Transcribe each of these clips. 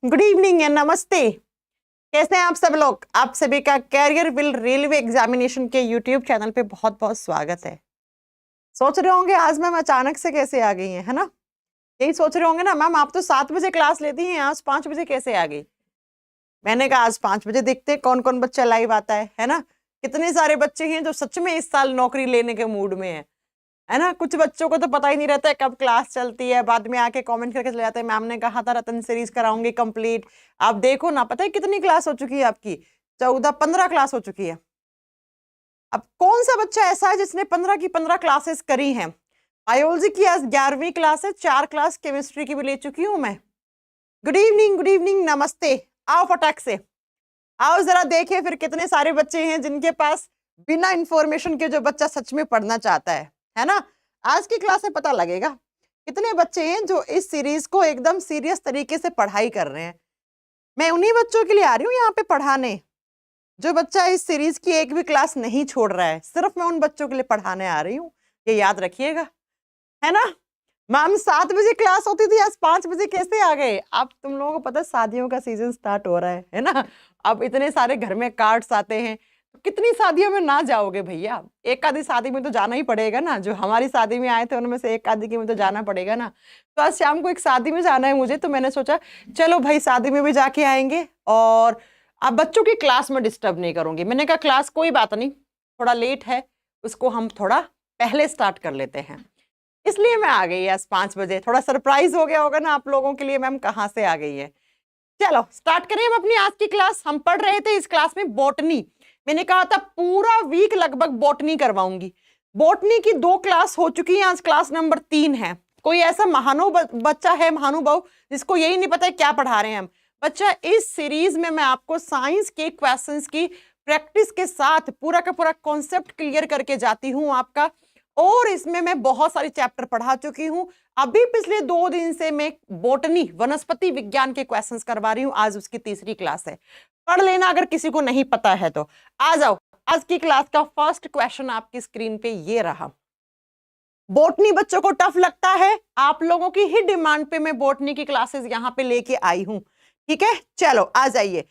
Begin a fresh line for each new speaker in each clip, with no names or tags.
Good evening and नमस्ते। कैसे हैं आप सब लोग? आप सभी का कैरियर विल रेलवे एग्जामिनेशन के यूट्यूब चैनल पे बहुत बहुत स्वागत है। सोच रहे होंगे आज मैम अचानक से कैसे आ गई हैं, है ना? यही सोच रहे होंगे ना, मैम आप तो 7 बजे क्लास लेती हैं, आज 5 बजे कैसे आ गई? मैंने कहा आज 5 बजे देखते हैं कौन कौन बच्चा लाइव आता है ना? कितने सारे बच्चे हैं जो सच में इस साल नौकरी लेने के मूड में है ना? कुछ बच्चों को तो पता ही नहीं रहता है कब क्लास चलती है, बाद में आके कमेंट करके चले जाते हैं मैम ने कहा था रतन सीरीज कराऊंगी कंप्लीट। आप देखो ना, पता है कितनी क्लास हो चुकी है आपकी? 14-15 क्लास हो चुकी है। अब कौन सा बच्चा ऐसा है जिसने 15 की 15 क्लासेस करी हैं? बायोलॉजी की आज 11वीं क्लास है, 4 क्लास केमिस्ट्री की भी ले चुकी हूं मैं। गुड इवनिंग, नमस्ते। आओ फटाक से आओ, जरा देखिए फिर कितने सारे बच्चे हैं जिनके पास बिना इंफॉर्मेशन के जो बच्चा सच में पढ़ना चाहता है ना? आज की क्लास में पता लगेगा कितने बच्चे हैं जो इस सीरीज को एकदम सीरियस तरीके से पढ़ाई कर रहे हैं। मैं उन्हीं बच्चों के लिए आ रही हूँ यहाँ पे पढ़ाने जो बच्चा इस सीरीज की एक भी क्लास नहीं छोड़ रहा है। सिर्फ मैं उन बच्चों के लिए पढ़ाने आ रही हूँ, ये याद रखिएगा, है ना? मैम 7 बजे क्लास होती थी, आज 5 बजे कैसे आ गए? अब तुम लोगों को पता है शादियों का सीजन स्टार्ट हो रहा है ना? अब इतने सारे घर में कार्ड्स आते हैं, तो कितनी शादियों में ना जाओगे भैया? एक आधी शादी में तो जाना ही पड़ेगा ना। जो हमारी शादी में आए थे उनमें से एक आधी की में तो जाना पड़ेगा ना। तो आज शाम को एक शादी में जाना है मुझे, तो मैंने सोचा चलो भाई शादी में भी जाके आएंगे और अब बच्चों की क्लास में डिस्टर्ब नहीं करूंगी। मैंने कहा क्लास कोई बात नहीं, थोड़ा लेट है, उसको हम थोड़ा पहले स्टार्ट कर लेते हैं, इसलिए मैं आ गई आज 5 बजे। थोड़ा सरप्राइज हो गया होगा ना आप लोगों के लिए, मैम कहाँ से आ गई है। चलो स्टार्ट करें हम अपनी आज की क्लास। हम पढ़ रहे थे इस क्लास में बॉटनी। मैंने कहा था पूरा वीक लगभग बॉटनी करवाऊंगी। बॉटनी की 2 क्लास हो चुकी है, आज क्लास नंबर 3 है। कोई ऐसा बच्चा है महानुभाव जिसको यही नहीं पता है क्या पढ़ा रहे हैं हम? बच्चा, इस सीरीज में मैं आपको साइंस के क्वेश्चंस की प्रैक्टिस के साथ पूरा का पूरा कॉन्सेप्ट क्लियर करके जाती हूँ आपका। और इसमें मैं बहुत सारी चैप्टर पढ़ा चुकी हूं। अभी पिछले 2 दिन से मैं बॉटनी वनस्पति विज्ञान के क्वेश्चंस करवा रही हूं, आज उसकी 3री क्लास है। पढ़ लेना अगर किसी को नहीं पता है तो। आ जाओ, आज की क्लास का फर्स्ट क्वेश्चन आपकी स्क्रीन पे ये रहा। बॉटनी बच्चों को टफ लगता है, आप लोगों की ही डिमांड पे मैं बॉटनी की क्लासेस यहां पे लेके आई हूं, ठीक है? चलो आ जाइए।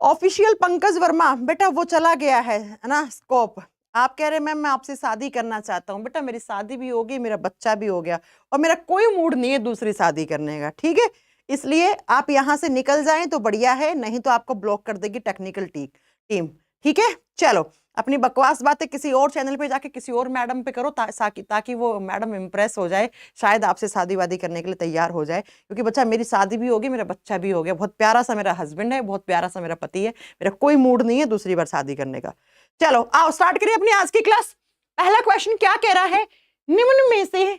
ऑफिशियल पंकज वर्मा, बेटा वो चला गया है ना स्कोप। आप कह रहे मैम मैं आपसे शादी करना चाहता हूँ। बेटा मेरी शादी भी होगी, मेरा बच्चा भी हो गया और मेरा कोई मूड नहीं है दूसरी शादी करने का, ठीक है? इसलिए आप यहाँ से निकल जाएं तो बढ़िया है, नहीं तो आपको ब्लॉक कर देगी टेक्निकल टीम, ठीक है? चलो अपनी बकवास बातें किसी और चैनल पे जाके किसी और मैडम पे करो ताकि वो मैडम इम्प्रेस हो जाए, शायद आपसे शादी वादी करने के लिए तैयार हो जाए। क्योंकि बच्चा मेरी शादी भी होगी, मेरा बच्चा भी हो गया, बहुत प्यारा सा मेरा हस्बैंड है, बहुत प्यारा सा मेरा पति है, मेरा कोई मूड नहीं है दूसरी बार शादी करने का। चलो आओ स्टार्ट करिए अपनी आज की क्लास। पहला क्वेश्चन क्या कह रहा है? निम्न में से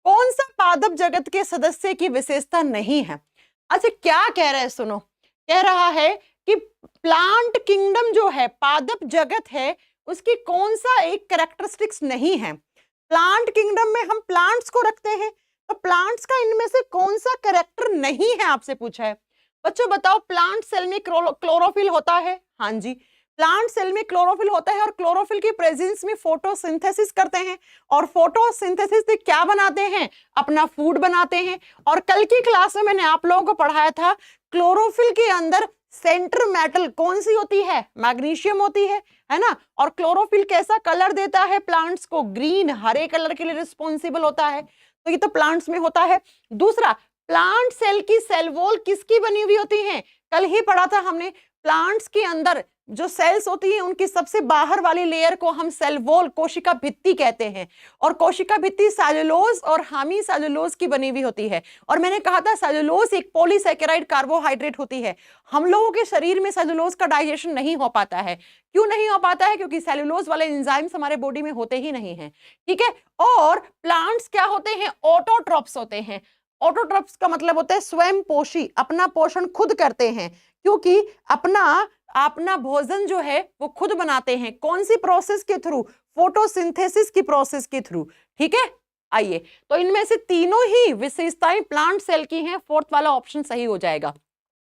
कौन सा पादप जगत के सदस्य की विशेषता नहीं है? अच्छा क्या कह रहा है सुनो। कह रहा है कि प्लांट किंगडम जो है, पादप जगत है, उसकी कौन सा एक कैरेक्टरिस्टिक्स नहीं है। प्लांट किंगडम में हम प्लांट्स को रखते हैं, तो प्लांट्स का इनमें से कौन सा कैरेक्टर नहीं है आपसे पूछा है। बच्चों बताओ, प्लांट सेल में क्लोरोफिल होता है? हाँ जी, प्लांट सेल में क्लोरोफिल होता है और क्लोरोफिल की प्रेजेंस में फोटोसिंथेसिस करते हैं और फोटोसिंथेसिस से क्या बनाते हैं? अपना फूड बनाते हैं। और कल की क्लास में मैंने आप लोगों को पढ़ाया था क्लोरोफिल के अंदर सेंटर मेटल कौन सी होती है? मैग्नीशियम होती है ना? और क्लोरोफिल कैसा कलर देता है प्लांट्स को? ग्रीन, हरे कलर के लिए रिस्पॉन्सिबल होता है। तो ये तो प्लांट्स में होता है। दूसरा, प्लांट सेल की सेल वॉल किसकी बनी हुई होती है? कल ही पढ़ा था हमने, प्लांट्स के अंदर जो सेल्स होती हैं उनकी सबसे बाहर वाली लेयर को हम सेल वॉल, कोशिका भित्ति कहते हैं। और कोशिका भित्ति सेलुलोज और हामी सेलुलोज की बनी हुई होती है। और मैंने कहा था सेलुलोज एक पॉलीसैकेराइड कार्बोहाइड्रेट होती है। हम लोगों के शरीर में सेलुलोज का डाइजेशन नहीं हो पाता है। क्यों नहीं हो पाता है? क्योंकि सेलुलोज वाले एंजाइम्स हमारे बॉडी में होते ही नहीं है, ठीक है? और प्लांट्स क्या होते हैं? ऑटोट्रॉप्स होते हैं। ऑटोट्रॉप्स का मतलब होता है स्वयं पोषी, अपना पोषण खुद करते हैं, क्योंकि अपना भोजन जो है वो खुद बनाते हैं। कौन सी प्रोसेस के थ्रू? फोटोसिंथेसिस की प्रोसेस के थ्रू, ठीक है? आइए, तो इनमें से तीनों ही विशेषताएं प्लांट सेल की हैं। 4th वाला ऑप्शन सही हो जाएगा।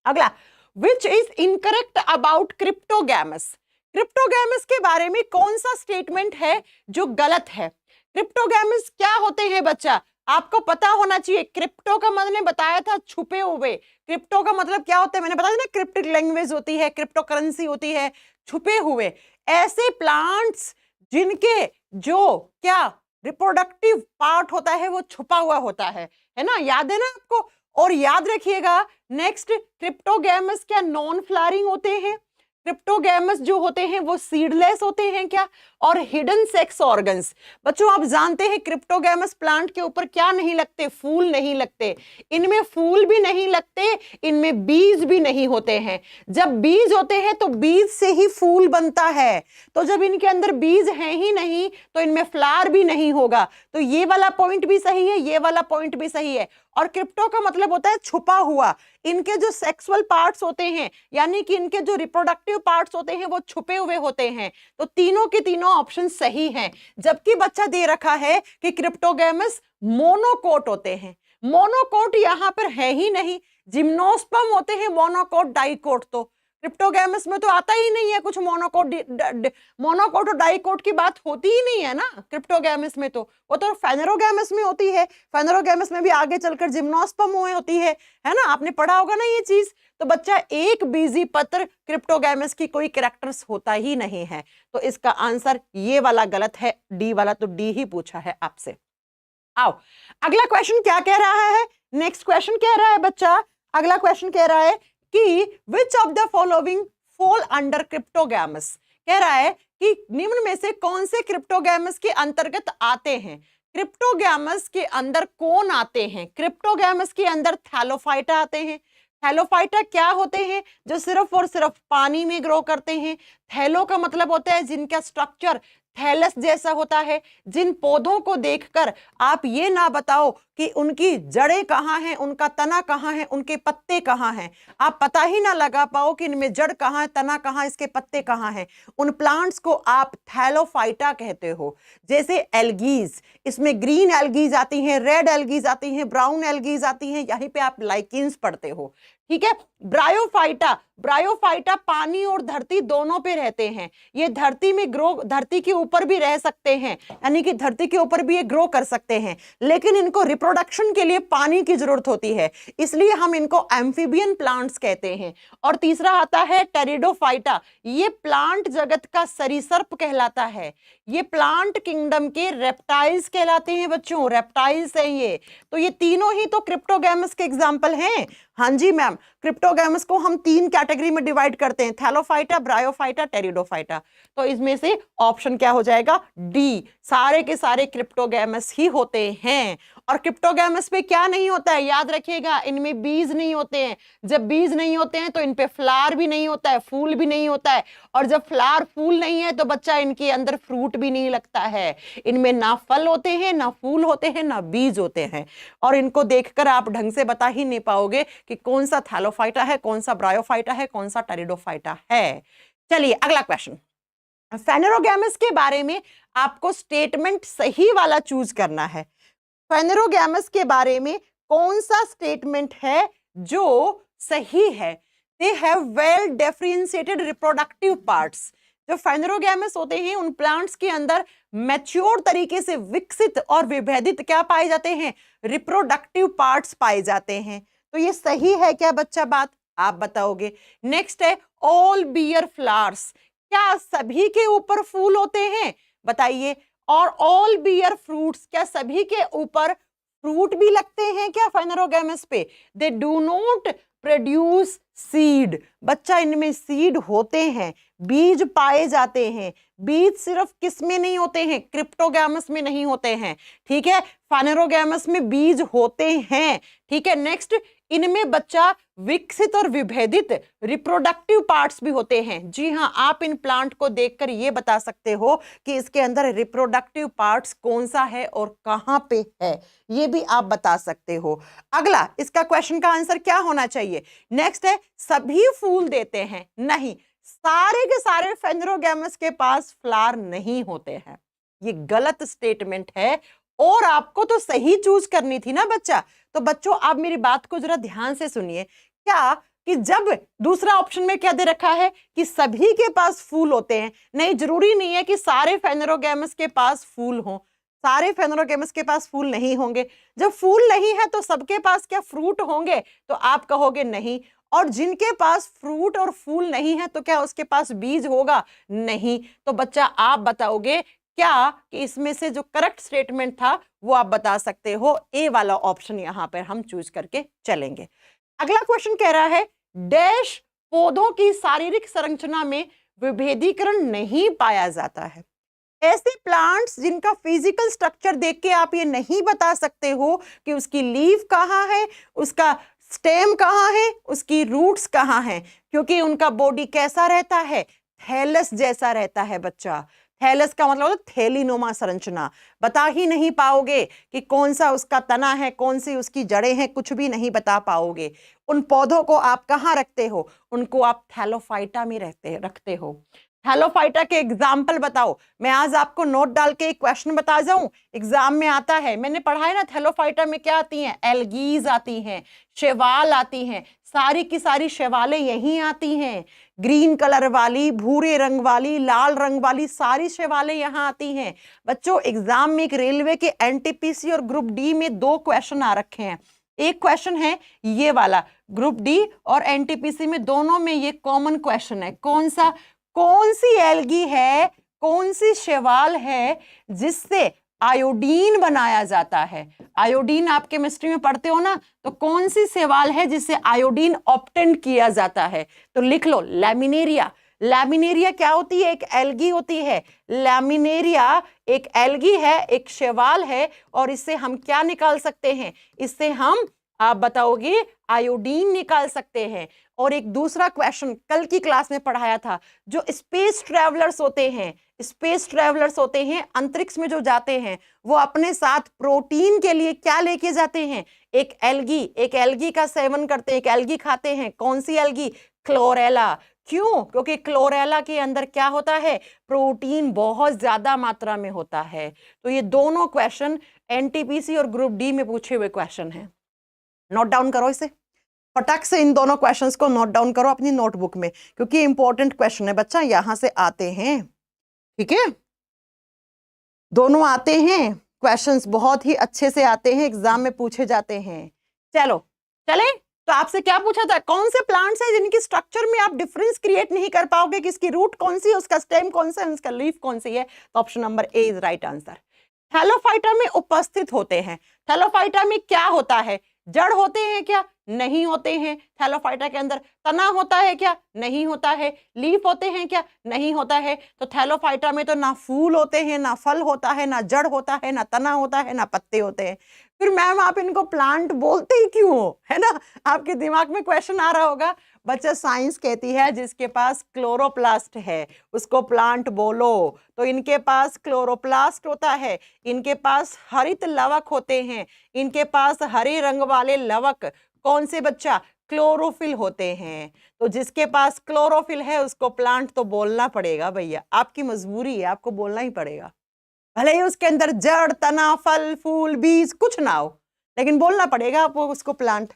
अगला, which is incorrect about cryptogams? Cryptogams के बारे में कौन सा स्टेटमेंट है जो गलत है? क्रिप्टोगैमस क्या होते हैं बच्चा? आपको पता होना चाहिए। क्रिप्टो का मैंने बताया था छुपे हुए। क्रिप्टो का मतलब क्या होता है मैंने बताया ना, क्रिप्टिक लैंग्वेज होती है, क्रिप्टो करेंसी होती है, छुपे हुए ऐसे प्लांट्स जिनके जो क्या रिप्रोडक्टिव पार्ट होता है वो छुपा हुआ होता है ना, याद है ना आपको। और याद रखिएगा नेक्स्ट, क्रिप्टोगैमस क्या नॉन फ्लावरिंग होते हैं, क्रिप्टोगैमस जो होते हैं वो सीडलेस होते हैं क्या, और हिडन सेक्स ऑर्गन्स। बच्चों आप जानते हैं क्रिप्टोगैमस प्लांट के ऊपर क्या नहीं लगते, फूल नहीं लगते, इनमें फूल भी नहीं लगते, इनमें बीज भी नहीं होते हैं। जब बीज होते हैं तो बीज से ही फूल बनता है, तो जब इनके अंदर बीज है ही नहीं तो इनमें फ्लावर भी नहीं होगा। तो ये वाला पॉइंट भी सही है, ये वाला पॉइंट भी सही है। और क्रिप्टो का मतलब होता है छुपा हुआ, इनके जो सेक्सुअल पार्ट्स होते हैं यानी कि इनके जो रिप्रोडक्टिव पार्ट्स होते हैं वो छुपे हुए होते हैं। तो तीनों के तीनों ऑप्शन सही हैं। जबकि बच्चा दे रखा है कि क्रिप्टोगैमस मोनोकोट होते हैं, मोनोकोट यहां पर है ही नहीं। जिम्नोस्पर्म होते हैं मोनोकोट डाइकोट, तो क्रिप्टोगैमस में तो आता ही नहीं है कुछ मोनोकोट। मोनोकोट और डाइकोट की बात होती ही नहीं है ना क्रिप्टोगैमस में, तो वो तो फेनेरोगैमस में होती है। फेनेरोगैमस में भी आगे चलकर जिम्नोस्पर्म होती है ना, आपने पढ़ा होगा ना ये चीज। तो बच्चा एक बीजी पत्र क्रिप्टोगैमस की कोई कैरेक्टर्स होता ही नहीं है। तो इसका आंसर ये वाला गलत है, डी वाला, तो डी ही पूछा है आपसे। आओ अगला क्वेश्चन क्या कह रहा है, नेक्स्ट क्वेश्चन कह रहा है बच्चा, अगला क्वेश्चन कह रहा है कि विच of the following fall under cryptogams. कह रहा है कि निम्न में से कौन से क्रिप्टोगैमस के अंतर्गत आते हैं। क्रिप्टोगैमस के अंदर कौन आते हैं, क्रिप्टोगैमस के अंदर थैलोफाइटा आते हैं। थैलोफाइटा क्या होते हैं, जो सिर्फ और सिर्फ पानी में ग्रो करते हैं। थैलो का मतलब होता है जिनका स्ट्रक्चर थैलस जैसा होता है, जिन पौधों को देखकर आप ये ना बताओ कि उनकी जड़ें कहाँ हैं, उनका तना कहाँ है, उनके पत्ते कहाँ हैं, आप पता ही ना लगा पाओ कि इनमें जड़ कहाँ है, तना कहाँ है, इसके पत्ते कहाँ हैं, उन प्लांट्स को आप थैलोफाइटा कहते हो। जैसे एल्गीज, इसमें ग्रीन एल्गीज आती हैं, रेड एल्गीज आती हैं, ब्राउन एल्गीज आती हैं, यहीं पे आप लाइकेंस पढ़ते हो, ठीक है। ब्रायोफाइटा, ब्रायोफाइटा पानी और धरती दोनों पे रहते हैं, ये धरती में ग्रो, धरती के ऊपर भी रह सकते हैं, यानी कि धरती के ऊपर भी ये ग्रो कर सकते हैं, लेकिन इनको रिप्रोडक्शन के लिए पानी की जरूरत होती है, इसलिए हम इनको एम्फीबियन प्लांट्स कहते हैं। और तीसरा आता है टेरिडोफाइटा, ये प्लांट जगत का सरीसर्प कहलाता है, ये प्लांट किंगडम के रेप्टाइल्स कहलाते हैं बच्चों, रेप्टाइल्स हैं ये। तो ये तीनों ही तो क्रिप्टोगैमस के एग्जाम्पल हैं। हाँ जी मैम, क्रिप्टोगैमस को हम तीन कैटेगरी में डिवाइड करते हैं, थैलोफाइटा, ब्रायोफाइटा, टेरिडोफाइटा। तो इसमें से ऑप्शन क्या हो जाएगा, डी, सारे के सारे क्रिप्टोगैमस ही होते हैं। और क्रिप्टोगैमस पे क्या नहीं होता है, याद रखिएगा, इनमें बीज नहीं होते हैं। जब बीज नहीं होते हैं तो इन पे फ्लावर भी नहीं होता है, फूल भी नहीं होता है, और जब फ्लावर फूल नहीं है तो बच्चा इनके अंदर फ्रूट भी नहीं लगता है। इनमें ना फल होते हैं, ना फूल होते हैं, ना बीज होते हैं, और इनको देखकर आप ढंग से बता ही नहीं पाओगे कि कौन सा थैलोफाइटा है, कौन सा ब्रायोफाइटा है, कौन सा टेरिडोफाइटा है। चलिए अगला क्वेश्चन, फेनेरोगैमस के बारे में आपको स्टेटमेंट सही वाला चूज करना है। फेनेरोगैमस के बारे में कौन सा स्टेटमेंट है जो सही है। They have well differentiated reproductive parts. जो फेनेरोगैमस होते हैं उन प्लांट्स के अंदर मैच्योर तरीके से विकसित और विभेदित क्या पाए जाते हैं, रिप्रोडक्टिव पार्ट्स पाए जाते हैं। तो ये सही है क्या बच्चा, बात आप बताओगे। नेक्स्ट है ऑल बियर फ्लावर्स, क्या सभी के ऊपर फूल होते हैं, बताइए। और ऑल बियर फ्रूट्स, क्या सभी के ऊपर फ्रूट भी लगते हैं क्या फेनेरोगैमस पे। They do not produce seed, बच्चा इनमें सीड होते हैं, बीज पाए जाते हैं। बीज सिर्फ किस में नहीं होते हैं, क्रिप्टोगैमस में नहीं होते हैं, ठीक है, फेनेरोगैमस में बीज होते हैं, ठीक है। नेक्स्ट, इनमें बच्चा विकसित और विभेदित रिप्रोडक्टिव पार्ट्स भी होते हैं। जी हाँ, आप इन प्लांट को देखकर ये बता सकते हो कि इसके अंदर रिप्रोडक्टिव पार्ट्स कौन सा है और कहां पे है, ये भी आप बता सकते हो। अगला, इसका क्वेश्चन का आंसर क्या होना चाहिए। नेक्स्ट है सभी फूल देते हैं, नहीं, सारे के सारे फेनेरोगैमस के पास फ्लावर नहीं होते हैं, ये गलत स्टेटमेंट है, और आपको तो सही चूज करनी थी ना बच्चा। तो बच्चों आप मेरी बात को जरा ध्यान से सुनिए, क्या कि जब दूसरा ऑप्शन में क्या दे रखा है कि सभी के पास फूल होते हैं, नहीं, जरूरी नहीं है कि सारे फेनेरोगैमस के पास फूल हों, सारे फेनोरोगेमस के पास फूल नहीं होंगे। जब फूल नहीं है तो सबके पास क्या फ्रूट होंगे? तो आप कहोगे नहीं। और जिनके पास फ्रूट और फूल नहीं है तो क्या उसके पास बीज होगा? नहीं। तो बच्चा आप बताओगे क्या कि इसमें से जो करेक्ट स्टेटमेंट था वो आप बता सकते हो। ए वाला ऑप्शन यहां पर हम चूज करके चलेंगे। अगला क्वेश्चन कह रहा है डैश पौधों की शारीरिक संरचना में विभेदीकरण नहीं पाया जाता है। ऐसे प्लांट्स जिनका फिजिकल स्ट्रक्चर देख के आप ये नहीं बता सकते हो कि उसकी लीफ कहाँ है, उसका स्टेम कहाँ है, उसकी रूट्स कहाँ हैं, क्योंकि उनका बॉडी कैसा रहता है? थैलस जैसा रहता है बच्चा। थैलस का मतलब होता है थैलीनुमा संरचना। बता ही नहीं पाओगे कि कौन सा उसका तना है, कौन सी उसकी जड़ें हैं, कुछ भी नहीं बता पाओगे। उन पौधों को आप कहाँ रखते हो? उनको आप थैलोफाइटा में रखते हो। थैलोफाइटा के एग्जाम्पल बताओ। मैं आज आपको नोट डाल के एक क्वेश्चन बता जाऊं, एग्जाम में आता है, मैंने पढ़ा है ना। थैलोफाइटा में क्या आती हैं? एल्गीज आती हैं, शैवाल आती हैं, सारी की सारी शैवालें यहीं आती हैं। ग्रीन कलर वाली, भूरे रंग वाली, लाल रंग वाली सारी शैवालें यहाँ आती हैं। बच्चों एग्जाम में एक रेलवे के एनटीपीसी और ग्रुप डी में 2 क्वेश्चन आ रखे हैं। एक क्वेश्चन है ये वाला, ग्रुप डी और एनटीपीसी में दोनों में ये कॉमन क्वेश्चन है। कौन सा? कौन सी एल्गी है, कौन सी शैवाल है जिससे आयोडीन बनाया जाता है? आयोडीन आप केमिस्ट्री में पढ़ते हो ना, तो कौन सी शैवाल है जिससे आयोडीन ऑब्टेन किया जाता है? तो लिख लो लैमिनेरिया। लैमिनेरिया क्या होती है? एक एल्गी होती है। लैमिनेरिया एक एल्गी है, एक शैवाल है, और इससे हम क्या निकाल सकते हैं? इससे हम, आप बताओगे, आयोडीन निकाल सकते हैं। और एक दूसरा क्वेश्चन कल की क्लास में पढ़ाया था, जो स्पेस ट्रैवलर्स होते हैं, स्पेस ट्रैवलर्स होते हैं, अंतरिक्ष में जो जाते हैं, वो अपने साथ प्रोटीन के लिए क्या लेके जाते हैं? एक एल्गी का सेवन करते हैं, एक एल्गी खाते हैं। कौन सी एल्गी? क्लोरेला। क्यों? क्योंकि क्लोरेला के अंदर क्या होता है? प्रोटीन बहुत ज्यादा मात्रा में होता है। तो ये दोनों क्वेश्चन एनटीपीसी और ग्रुप डी में पूछे हुए क्वेश्चन हैं। नोट डाउन करो इसे फटाक से, इन दोनों क्वेश्चंस को नोट डाउन करो अपनी नोटबुक में, क्योंकि इंपॉर्टेंट क्वेश्चन है बच्चा, यहां से आते हैं। ठीक है, दोनों आते हैं क्वेश्चंस, बहुत ही अच्छे से आते हैं, एग्जाम में पूछे जाते हैं। चलो चले, तो आपसे क्या पूछा था? कौन से प्लांट्स हैं जिनकी स्ट्रक्चर में आप डिफरेंस क्रिएट नहीं कर पाओगे कि इसकी रूट कौन सी है, उसका स्टेम कौन सा है, उसका लीफ कौन सी है? तो option number A is right answer. Thallophyta में उपस्थित होते हैं। थैलोफाइटा में क्या होता है? जड़ होते हैं क्या? नहीं होते हैं। थैलोफाइटा के अंदर तना होता है क्या? नहीं होता है। लीफ होते हैं क्या? नहीं होता है। तो थैलोफाइटा में तो ना फूल होते हैं, ना फल होता है, ना जड़ होता है, ना तना होता है, ना पत्ते होते हैं। फिर मैम आप इनको प्लांट बोलते ही क्यों हो? है ना, आपके दिमाग में क्वेश्चन आ रहा होगा। बच्चा साइंस कहती है जिसके पास क्लोरोप्लास्ट है उसको प्लांट बोलो। तो इनके पास क्लोरोप्लास्ट होता है, इनके पास हरित लवक होते हैं, इनके पास हरे रंग वाले लवक कौन से बच्चा? क्लोरोफिल होते हैं। तो जिसके पास क्लोरोफिल है उसको प्लांट तो बोलना पड़ेगा भैया, आपकी मजबूरी है, आपको बोलना ही पड़ेगा। भले ही उसके अंदर जड़, तना, फल, फूल, बीज कुछ ना हो, लेकिन बोलना पड़ेगा आपको उसको प्लांट,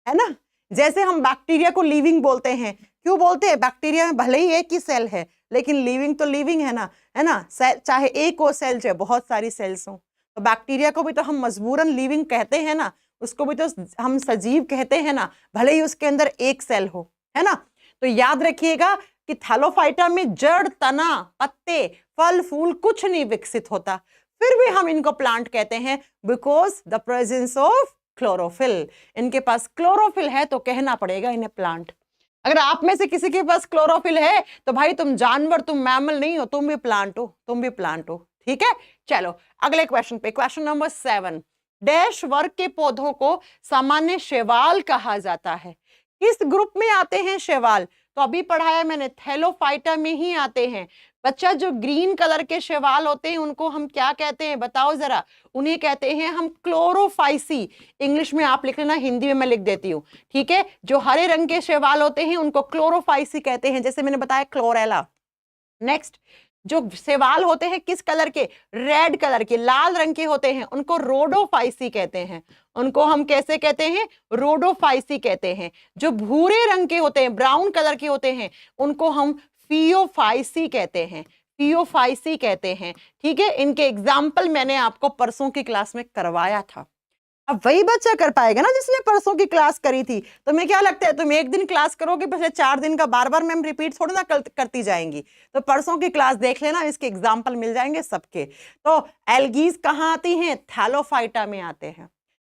है ना। जैसे हम बैक्टीरिया को लिविंग बोलते हैं, क्यों बोलते हैं? बैक्टीरिया में भले ही एक ही सेल है लेकिन लिविंग तो लिविंग है ना, चाहे एक हो सेल, चाहे बहुत सारी सेल्स हो। तो बैक्टीरिया को भी तो हम मजबूरन लिविंग कहते हैं ना, उसको भी तो हम सजीव कहते हैं ना, भले ही उसके अंदर एक सेल हो, है ना। तो याद रखिएगा कि थैलोफाइटा में जड़, तना, पत्ते, फल, फूल कुछ नहीं विकसित होता, फिर भी हम इनको प्लांट कहते हैं because the presence of chlorophyll. इनके पास क्लोरोफिल है तो कहना पड़ेगा इन्हें प्लांट। अगर आप में से किसी के पास क्लोरोफिल है तो भाई तुम जानवर, तुम मैमल नहीं हो, तुम भी प्लांट हो, तुम भी प्लांट हो। ठीक है, चलो अगले क्वेश्चन पे, क्वेश्चन नंबर 7। डैश वर्ग के पौधों को सामान्य शैवाल कहा जाता है। किस ग्रुप में आते हैं शैवाल? तो अभी पढ़ाया मैंने, थैलोफाइटा में ही आते हैं। बच्चा जो ग्रीन कलर के शैवाल होते हैं उनको हम क्या कहते हैं बताओ जरा? उन्हें कहते हैं हम क्लोरोफाइसी। इंग्लिश में आप लिख लेना, हिंदी में मैं लिख देती हूँ, ठीक है। जो हरे रंग के शैवाल होते हैं उनको क्लोरोफाइसी कहते हैं, जैसे मैंने बताया क्लोरेला। नेक्स्ट, जो शैवाल होते हैं किस कलर के? रेड कलर के, लाल रंग के होते हैं, उनको रोडोफाइसी कहते हैं। उनको हम कैसे कहते हैं? रोडोफाइसी कहते हैं। जो भूरे रंग के होते हैं, ब्राउन कलर के होते हैं, उनको हम फियोफाइसी कहते हैं। थियोफाइसी कहते हैं। ठीक है, इनके एग्जाम्पल मैंने आपको परसों की क्लास में करवाया था। अब वही बच्चा कर पाएगा ना जिसने परसों की क्लास करी थी। तुम्हें क्या लगता है तुम एक दिन क्लास करोगे, पिछले 4 दिन का बार बार मैम रिपीट थोड़ी ना करती जाएंगी। तो परसों की क्लास देख लेना, इसके एग्जाम्पल मिल जाएंगे सबके। तो एल्गीज कहाँ आती हैं? थैलोफाइटा में आते हैं।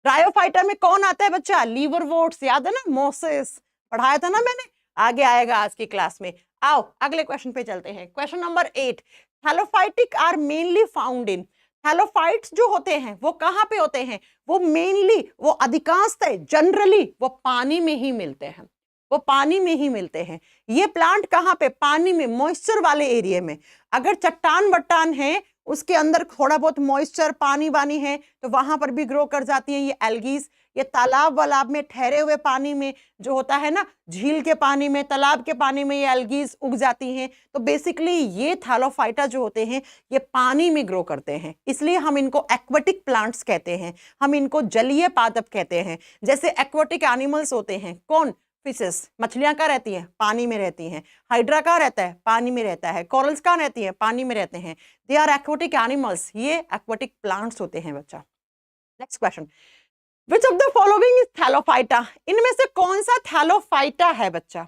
ब्रायोफाइटा में कौन आता है बच्चा? लीवरवोर्ट्स, याद है ना? मोसेस पढ़ाया था ना मैंने, आगे आएगा आज की क्लास में। आओ अगले क्वेश्चन पे चलते हैं। Question number 8, thallophytic are mainly found in. Thallophytes जो होते हैं वो कहाँ पे होते हैं? वो मेनली, वो अधिकांशतः, जनरली वो पानी में ही मिलते हैं। वो पानी में ही मिलते हैं। ये प्लांट कहाँ पे? पानी में, मॉइस्चर वाले एरिया में। अगर चट्टान वट्टान है उसके अंदर थोड़ा बहुत मॉइस्चर, पानी वानी है, तो वहां पर भी ग्रो कर जाती हैं ये एल्गीज। ये तालाब वालाब में, ठहरे हुए पानी में जो होता है ना, झील के पानी में, तालाब के पानी में ये एल्गीज उग जाती हैं। तो बेसिकली ये थैलोफाइटा जो होते हैं ये पानी में ग्रो करते हैं, इसलिए हम इनको एक्वेटिक प्लांट्स कहते हैं, हम इनको जलीय पादप कहते हैं। जैसे एक्वेटिक एनिमल्स होते हैं, कौन? फिशेस, मछलियां कहाँ रहती हैं? पानी में रहती हैं। हाइड्रा कहाँ रहता है? पानी में रहता है। कोरल्स कहाँ रहती हैं? पानी में रहते हैं। दे आर एक्वेटिक एनिमल्स, ये एक्वेटिक प्लांट्स होते हैं बच्चा। Next question, which of the following is Thallophyta? इनमें से कौन सा थैलोफाइटा है बच्चा?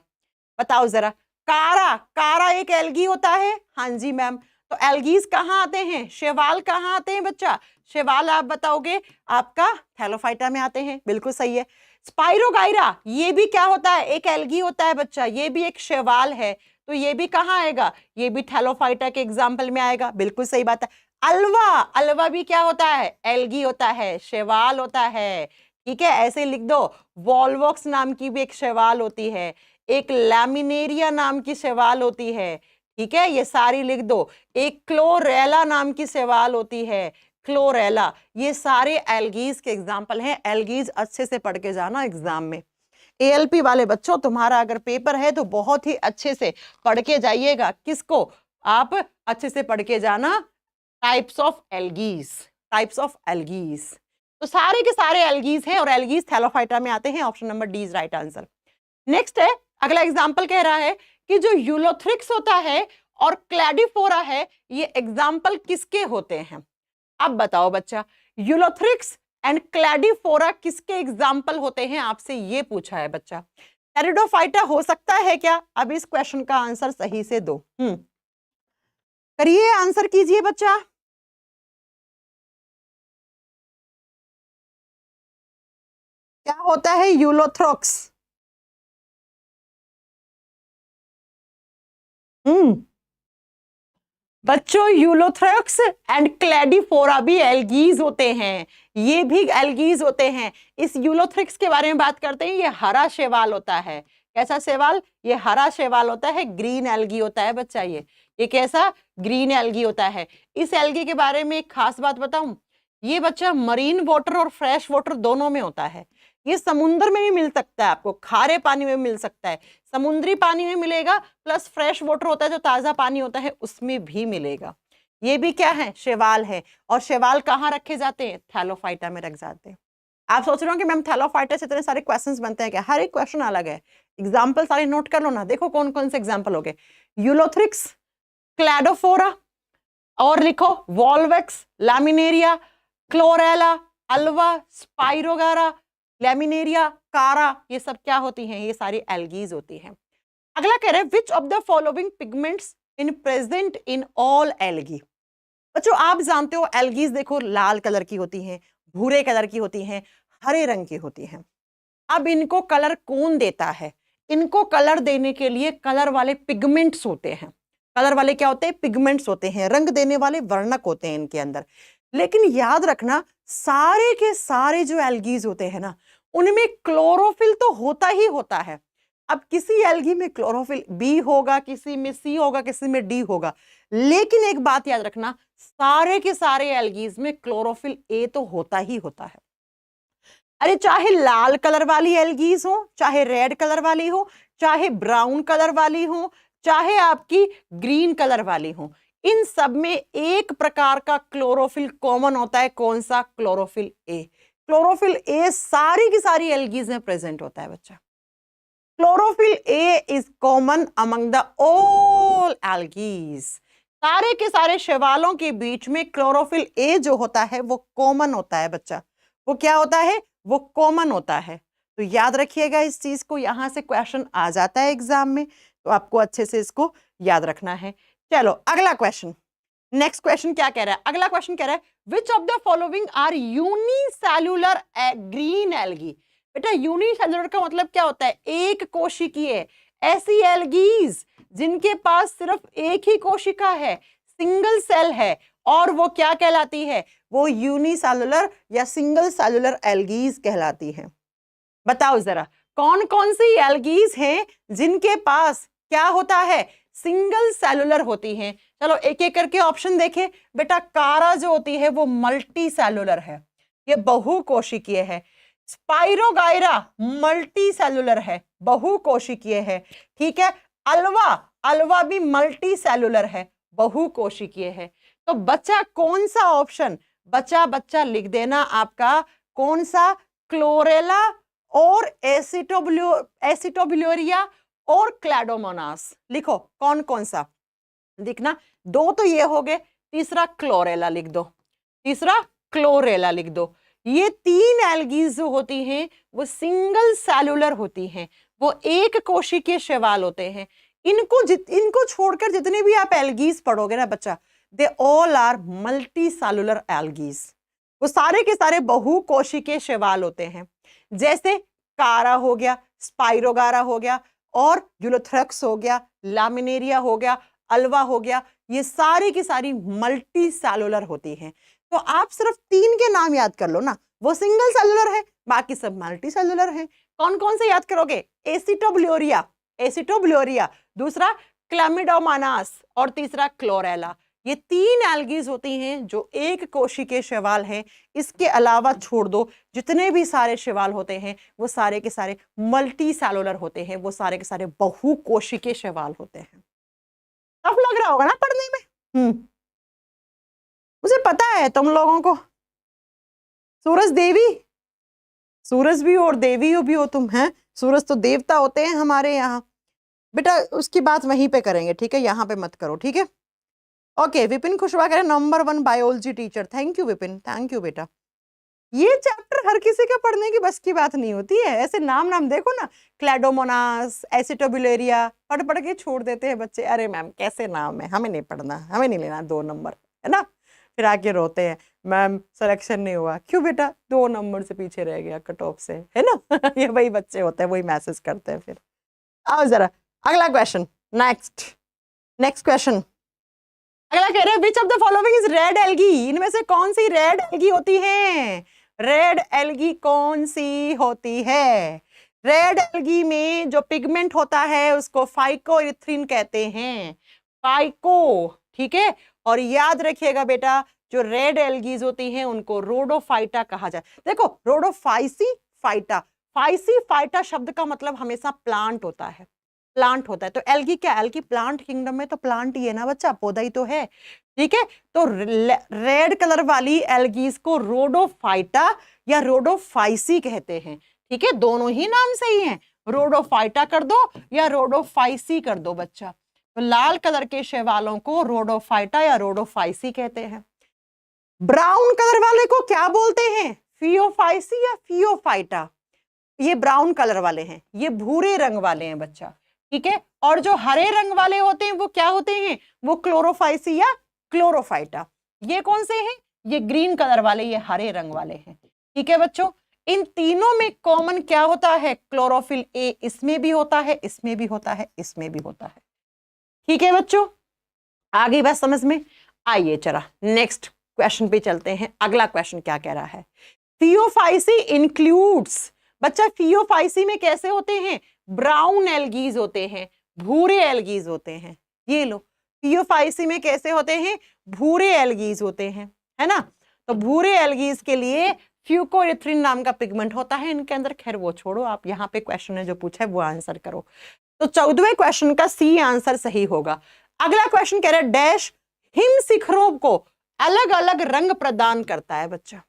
बताओ जरा। कारा, कारा एक एल्गी होता है। हाँ जी मैम। तो एल्गीज कहाँ आते हैं? शैवाल कहाँ आते हैं बच्चा? शैवाल आप बताओगे आपका थैलोफाइटा में आते हैं, बिल्कुल सही है। स्पाइरोगाइरा, ये भी क्या होता है? एक एल्गी होता है बच्चा, ये भी एक शैवाल है, तो ये भी कहाँ आएगा? ये भी थैलोफाइटा के एग्जाम्पल में आएगा, बिल्कुल सही बात है। अलवा, अलवा भी क्या होता है? एल्गी होता है, शैवाल होता है। ठीक है, ऐसे लिख दो। वॉल्वॉक्स नाम की भी एक शैवाल होती है, एक लैमिनेरिया नाम की शैवाल होती है। ठीक है, ये सारी लिख दो। एक क्लोरेला नाम की शैवाल होती है, क्लोरेला। ये सारे एल्गीज के एग्जाम्पल हैं। एल्गीज अच्छे से पढ़ के जाना एग्जाम में। एएलपी वाले बच्चों, तुम्हारा अगर पेपर है तो बहुत ही अच्छे से पढ़ के जाइएगा। किसको? आप अच्छे से पढ़ के जाना types of algae, types of algae. तो सारे के सारे एल्गीज हैं और एल्गीज थैलोफाइटा में आते हैं। Option number D is right answer. Next है, अगला एग्जाम्पल कह रहा है कि जो यूलोथ्रिक्स होता है और क्लैडिफोरा है, ये एग्जाम्पल किसके होते हैं? अब बताओ बच्चा, यूलोथ्रिक्स एंड क्लैडिफोरा किसके एग्जाम्पल होते हैं? आपसे ये पूछा है बच्चा। टेरिडोफाइटा हो सकता है क्या? अब इस क्वेश्चन का आंसर सही से दो। करिए, आंसर कीजिए बच्चा। क्या होता है यूलोथ्रिक्स? बच्चों, यूलोथ्रिक्स एंड क्लैडिफोरा भी एल्गीज होते हैं, ये भी एल्गीज होते हैं। इस यूलोथ्रिक्स के बारे में बात करते हैं। ये हरा शैवाल होता है। कैसा शैवाल? ये हरा शैवाल होता है, ग्रीन एल्गी होता है बच्चा। ये कैसा? ग्रीन एल्गी होता है। इस एल्गी के बारे में एक खास बात बताऊं, ये बच्चा मरीन वाटर और फ्रेश वाटर दोनों में होता है। ये समुद्र में भी मिल सकता है, आपको खारे पानी में मिल सकता है, समुद्री पानी में मिलेगा, प्लस फ्रेश वाटर होता है जो ताजा पानी होता है उसमें भी मिलेगा। ये भी क्या है? शैवाल है। और शैवाल कहाँ रखे जाते हैं? थैलोफाइटा में रख जाते हैं। आप सोच रहे हो कि मैम थैलोफाइटा से इतने सारे क्वेश्चंस बनते हैं क्या? हर एक क्वेश्चन अलग है। एग्जाम्पल सारे नोट कर लो ना, देखो कौन कौन से एग्जाम्पल हो गए। यूलोथ्रिक्स, क्लैडोफोरा, और लिखो वॉल्वेक्स, लैमिनेरिया, क्लोरेला, अल्वा, स्पाइरोगारा, लैमिनेरिया, कारा, ये सब क्या होती हैं? ये सारी एल्गीज होती हैं। अगला कह रहे हैं विच of the following pigments in present in all algae? बच्चों, आप जानते हो एल्गीज देखो लाल कलर की होती हैं, भूरे कलर की होती हैं, हरे रंग की होती हैं। अब इनको कलर कौन देता है? इनको कलर देने के लिए कलर वाले पिगमेंट्स होते हैं। कलर वाले क्या होते हैं? पिगमेंट्स होते हैं, रंग देने वाले वर्णक होते हैं इनके अंदर। लेकिन याद रखना, सारे के सारे जो एल्गीज होते हैं ना, उनमें क्लोरोफिल तो होता ही होता है। अब किसी एल्गी में क्लोरोफिल बी होगा, किसी में सी होगा, किसी में डी होगा, लेकिन एक बात याद रखना, सारे के सारे एल्गीज में क्लोरोफिल ए तो होता ही होता है। अरे चाहे लाल कलर वाली एल्गीज हो, चाहे रेड कलर वाली हो, चाहे ब्राउन कलर वाली हो, चाहे आपकी ग्रीन कलर वाली हो, इन सब में एक प्रकार का क्लोरोफिल कॉमन होता है। कौन सा? Chlorophyll A. क्लोरोफिल ए सारी की सारी एल्गीज में प्रेजेंट होता है बच्चा। Chlorophyll A is common among the all algae. सारे के सारे शैवालों के बीच में क्लोरोफिल ए जो होता है वो कॉमन होता है बच्चा। वो क्या होता है? वो कॉमन होता है। तो याद रखिएगा इस चीज को, यहां से क्वेश्चन आ जाता है एग्जाम में, तो आपको अच्छे से इसको याद रखना है। चलो अगला क्वेश्चन, नेक्स्ट क्वेश्चन क्या कह रहा है? अगला क्वेश्चन कह रहा है which of the following are unicellular green algae. बेटा यूनिसेल्युलर का मतलब क्या होता है? एक कोशिकीय। ऐसी एल्गीज जिनके पास सिर्फ एक ही कोशिका है, सिंगल सेल है, और वो क्या कहलाती है? वो यूनिसेल्युलर या सिंगल सेल्युलर एल्गीज कहलाती है। बताओ जरा कौन कौन सी एल्गीज हैं जिनके पास क्या होता है? सिंगल सेलुलर होती हैं। चलो एक एक करके ऑप्शन देखें। बेटा कारा जो होती है वो मल्टी सेलुलर है, ये बहुकोशिकीय है। स्पाइरोगायरा मल्टी सेलुलर है, बहुकोशिकीय है। ठीक है, अल्वा, अल्वा भी मल्टी सेलुलर है, बहुकोशिकीय है। तो बच्चा कौन सा ऑप्शन? बच्चा लिख देना आपका कौन सा? क्लोरेला और एसिटोब्यूलेरिया और क्लैडोमोनास। लिखो कौन कौन सा लिखना। दो तो ये हो गए, तीसरा क्लोरेला लिख दो, तीसरा क्लोरेला लिख दो। ये तीन एल्गीज जो होती हैं वो सिंगल सेलुलर होती हैं, वो एक कोशिकीय शैवाल होते हैं। इनको छोड़कर जितने भी आप एल्गीज पढ़ोगे ना बच्चा, they all are multicellular algaes. वो सारे के सारे बहुकोशिकीय शैवाल होते हैं। जैसे कारा हो गया, स्पाइरोगारा हो गया, और यूलोथ्रैक्स हो गया, लामिनेरिया हो गया, अल्वा हो गया, ये सारी की सारी मल्टी सेलुलर होती हैं। तो आप सिर्फ तीन के नाम याद कर लो ना, वो सिंगल सेलुलर है, बाकी सब मल्टी सेलुलर है। कौन कौन से याद करोगे? एसिटोब्यूलेरिया, एसिटोब्यूलेरिया, दूसरा क्लैमिडोमोनास और तीसरा क्लोरेला। ये तीन एल्गीज होती हैं जो एक कोशिकीय शैवाल हैं। इसके अलावा छोड़ दो जितने भी सारे शैवाल होते हैं वो सारे के सारे मल्टी सेलुलर होते हैं, वो सारे के सारे बहुकोशिकीय शैवाल होते हैं। टफ लग रहा होगा ना पढ़ने में? मुझे पता है तुम लोगों को। सूरज देवी, सूरज भी और देवी भी हो तुम, हैं? सूरज तो देवता होते हैं हमारे यहाँ। बेटा उसकी बात वहीं पे करेंगे, ठीक है, यहाँ पे मत करो, ठीक है। ओके, विपिन कुशवाहा कह रहे number 1 biology teacher. Thank you Vipin, thank you बेटा। ये चैप्टर हर किसी के पढ़ने की बस की बात नहीं होती है। ऐसे नाम देखो ना, क्लैडोमोनास, एसिटोब्यूलेरिया, पढ़ के छोड़ देते हैं बच्चे। अरे मैम कैसे नाम है, हमें नहीं पढ़ना, हमें नहीं लेना 2 नंबर, है ना। फिर आके रोते हैं मैम सिलेक्शन नहीं हुआ। क्यों बेटा? 2 नंबर से पीछे रह गया कट ऑफ से, है ना। ये वही बच्चे होते हैं, वही मैसेज करते हैं। फिर आओ जरा अगला क्वेश्चन, नेक्स्ट क्वेश्चन। अगला कह रहे हैं विच of the following is red algae. इनमें से कौन सी रेड एल्गी होती है? रेड एल्गी कौन सी होती है? रेड एल्गी में जो पिगमेंट होता है उसको फाइकोइरिथ्रिन कहते हैं, फाइको, ठीक है। और याद रखिएगा बेटा जो रेड एल्गीज होती हैं उनको रोडोफाइटा कहा जाता है। देखो रोडोफाइसी फाइटा, फाइसी फाइटा शब्द का मतलब हमेशा प्लांट होता है, प्लांट होता है। तो एल्गी क्या? एल्गी प्लांट किंगडम में तो प्लांट ही है ना बच्चा, पौधा ही तो है, ठीक है। तो रेड कलर वाली एल्गीज को रोडोफाइटा या रोडोफाइसी कहते हैं, ठीक है। दोनों ही नाम सही हैं, रोडोफाइटा कर दो या रोडोफाइसी कर दो बच्चा। तो लाल कलर के शैवालों को रोडोफाइटा या रोडोफाइसी कहते हैं। ब्राउन कलर वाले को क्या बोलते हैं? फियोफाइसी या फियोफाइटा। ये ब्राउन कलर वाले हैं, ये भूरे रंग वाले हैं बच्चा, ठीक है। और जो हरे रंग वाले होते हैं वो क्या होते हैं? वो क्लोरोफाइसी या क्लोरोफाइटा। ये कौन से हैं? ये ग्रीन कलर वाले, ये हरे रंग वाले हैं, ठीक है बच्चों। इन तीनों में कॉमन क्या होता है? क्लोरोफिल ए इसमें भी होता है, इसमें भी होता है, इसमें भी होता है, ठीक है बच्चों। आगे बात समझ में? आइए चला नेक्स्ट क्वेश्चन पे चलते हैं। अगला क्वेश्चन क्या कह रहा है? Phaeophyceae includes. बच्चा फियोफाइसी में कैसे होते हैं? ब्राउन एल्गीज होते हैं, भूरे एल्गीज होते हैं। ये लो फियोफाइसी में कैसे होते हैं? भूरे एल्गीज होते हैं, है ना। तो भूरे एल्गीज के लिए फ्यूकोइरिथ्रिन नाम का पिगमेंट होता है इनके अंदर। खैर वो छोड़ो, आप यहाँ पे क्वेश्चन है जो पूछा है वो आंसर करो। तो 14वें क्वेश्चन का सी आंसर सही होगा। अगला क्वेश्चन कह रहा है डैश हिम शिखरों को अलग अलग रंग प्रदान करता है बच्चा।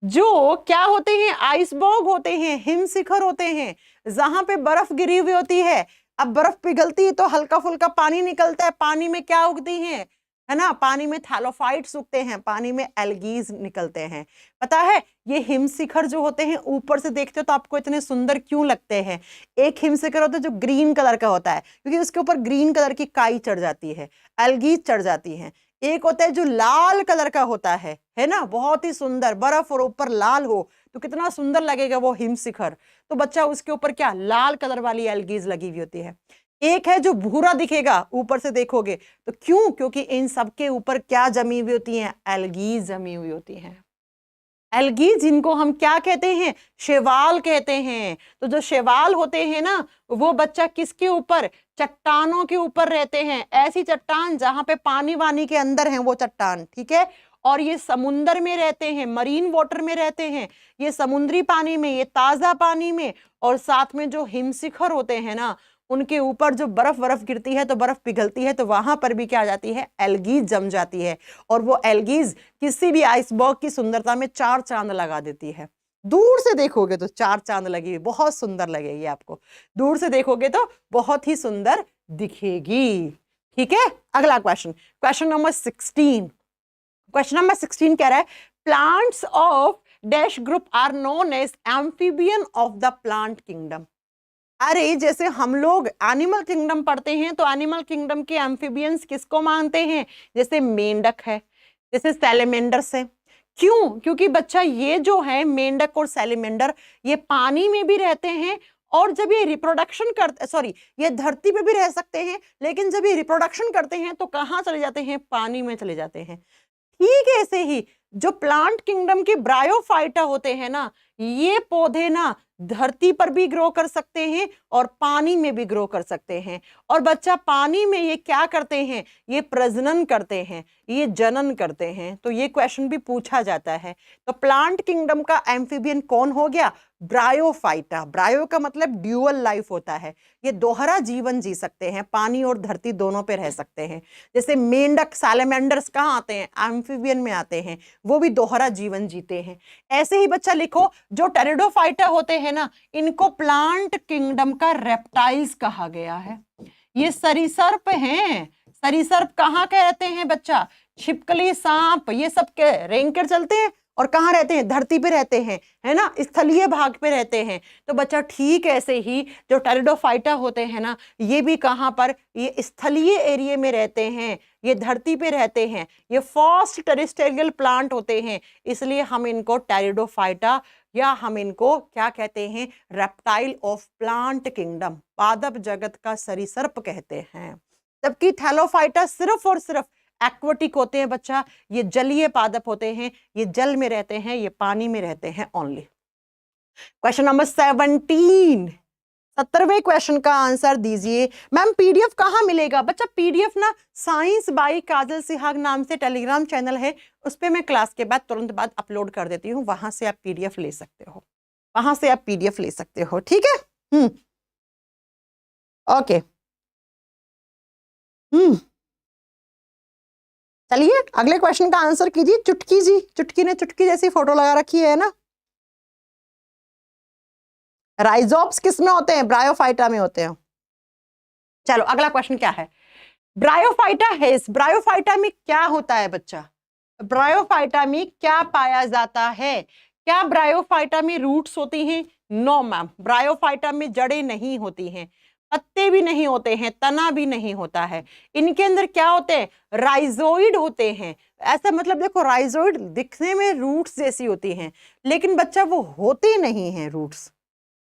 जो क्या होते हैं? आइसबर्ग होते हैं, हिम शिखर होते हैं, जहां पे बर्फ गिरी हुई होती है, अब बर्फ पिघलती है तो हल्का फुल्का पानी निकलता है, पानी में क्या उगती है ना, पानी में थैलोफाइट्स उगते हैं, पानी में एल्गीज निकलते हैं। पता है ये हिमशिखर जो होते हैं ऊपर से देखते हो तो आपको इतने सुंदर क्यों लगते हैं? एक हिमशिखर होता है जो ग्रीन कलर का होता है क्योंकि उसके ऊपर ग्रीन कलर की काई चढ़ जाती है, एल्गीज चढ़ जाती हैं। एक होता है जो लाल कलर का होता है ना, बहुत ही सुंदर, बर्फ और ऊपर लाल हो तो कितना सुंदर लगेगा वो हिमशिखर। तो बच्चा उसके ऊपर क्या लाल कलर वाली एल्गीज लगी हुई होती है। एक है जो भूरा दिखेगा ऊपर से देखोगे तो क्यों? क्योंकि इन सब के ऊपर क्या जमी हुई होती है? एल्गीज जमी हुई होती हैं। एल्गीज जिनको हम क्या कहते हैं? शैवाल कहते हैं। तो जो शैवाल होते हैं ना वो बच्चा किसके ऊपर? चट्टानों के ऊपर रहते हैं। ऐसी चट्टान जहां पे पानी वानी के अंदर है वो चट्टान, ठीक है। और ये समुंदर में रहते हैं, मरीन वाटर में रहते हैं, ये समुद्री पानी में, ये ताजा पानी में। और साथ में जो हिमशिखर होते हैं ना उनके ऊपर जो बर्फ गिरती है तो बर्फ पिघलती है तो वहां पर भी क्या आ जाती है? एल्गीज जम जाती है। और वो एल्गीज किसी भी आइसबर्ग की सुंदरता में 4 चांद लगा देती है। दूर से देखोगे तो 4 चांद लगी हुई बहुत सुंदर लगेगी आपको, दूर से देखोगे तो बहुत ही सुंदर दिखेगी, ठीक है। अगला question, question number 16। Question number 16 कह रहा है plants of dash group are known as amphibian of the plant kingdom. अरे जैसे हम लोग एनिमल किंगडम पढ़ते हैं तो एनिमल किंगडम के एम्फीबियंस किसको मानते हैं? जैसे मेंढक है, जैसे सैलेमेंडर्स है। क्यों? क्योंकि बच्चा ये जो है मेंढक और सैलेमेंडर ये पानी में भी रहते हैं और जब ये रिप्रोडक्शन करते, सॉरी ये धरती पे भी रह सकते हैं, लेकिन जब ये रिप्रोडक्शन करते हैं तो कहाँ चले जाते हैं? पानी में चले जाते हैं। ठीक है, ऐसे ही जो प्लांट किंगडम के ब्रायोफाइटा होते हैं ना ये पौधे ना धरती पर भी ग्रो कर सकते हैं और पानी में भी ग्रो कर सकते हैं। और बच्चा पानी में ये क्या करते हैं? ये प्रजनन करते हैं, ये जनन करते हैं। तो ये क्वेश्चन भी पूछा जाता है। तो प्लांट किंगडम का एम्फीबियन कौन हो गया? ब्रायोफाइटा। ब्रायो का मतलब ड्यूअल लाइफ होता है, ये दोहरा जीवन जी सकते हैं, पानी और धरती दोनों पे रह सकते हैं। जैसे मेंढक सैलेमेंडर्स कहाँ आते हैं? एम्फीबियन में आते हैं, वो भी दोहरा जीवन जीते हैं। ऐसे ही बच्चा लिखो जो टेरिडोफाइटा होते हैं ना इनको प्लांट किंगडम का रेप्टाइल्स कहा गया है। ये सरीसर्प हैं। सरीसर्प कहाँ के रहते हैं बच्चा? छिपकली, सांप, ये सब के रेंग कर चलते हैं और कहाँ रहते हैं? धरती पे रहते हैं, है ना, स्थलीय भाग पे रहते हैं। तो बच्चा ठीक ऐसे ही जो टेरिडोफाइटा होते हैं ना ये भी कहाँ पर? ये स्थलीय एरिया में रहते हैं, ये धरती पे रहते हैं, ये फास्ट टेरेस्ट्रियल प्लांट होते हैं, इसलिए हम इनको टेरिडोफाइटा या हम इनको क्या कहते हैं? रेप्टाइल ऑफ प्लांट किंगडम, पादप जगत का सरीसर्प कहते हैं। जबकि थैलोफाइटा सिर्फ और सिर्फ एक्वाटिक होते हैं बच्चा, ये जलीय पादप होते हैं, ये जल में रहते हैं, ये पानी में रहते हैं ओनली। क्वेश्चन नंबर 17, 17वें क्वेश्चन का आंसर दीजिए। मैम पीडीएफ कहाँ मिलेगा? बच्चा पीडीएफ ना साइंस बाई काजल सिहाग नाम से टेलीग्राम चैनल है, उस पर मैं क्लास के बाद तुरंत बाद अपलोड कर देती हूँ, वहां से आप पीडीएफ ले सकते हो, वहां से आप पीडीएफ ले सकते हो, ठीक है। ओके, चलिए अगले क्वेश्चन का आंसर कीजिए। चुटकी जी, चुटकी ने चुटकी जैसी फोटो लगा रखी है ना। राइजोप्स किस में होते हैं? ब्रायोफाइटा में होते हैं। चलो अगला क्वेश्चन क्या है? ब्रायोफाइटा है, ब्रायोफाइटा में क्या होता है बच्चा? ब्रायोफाइटा में क्या पाया जाता है? क्या ब्रायोफाइटा में रूट्स होती हैं? नो मैम, ब्रायोफाइटा में जड़ें नहीं होती हैं, पत्ते भी नहीं होते हैं, तना भी नहीं होता है। इनके अंदर क्या होते हैं? राइजोइड होते हैं। ऐसा मतलब देखो राइजोइड दिखने में रूट्स जैसी होती हैं लेकिन बच्चा वो होते नहीं हैं रूट्स,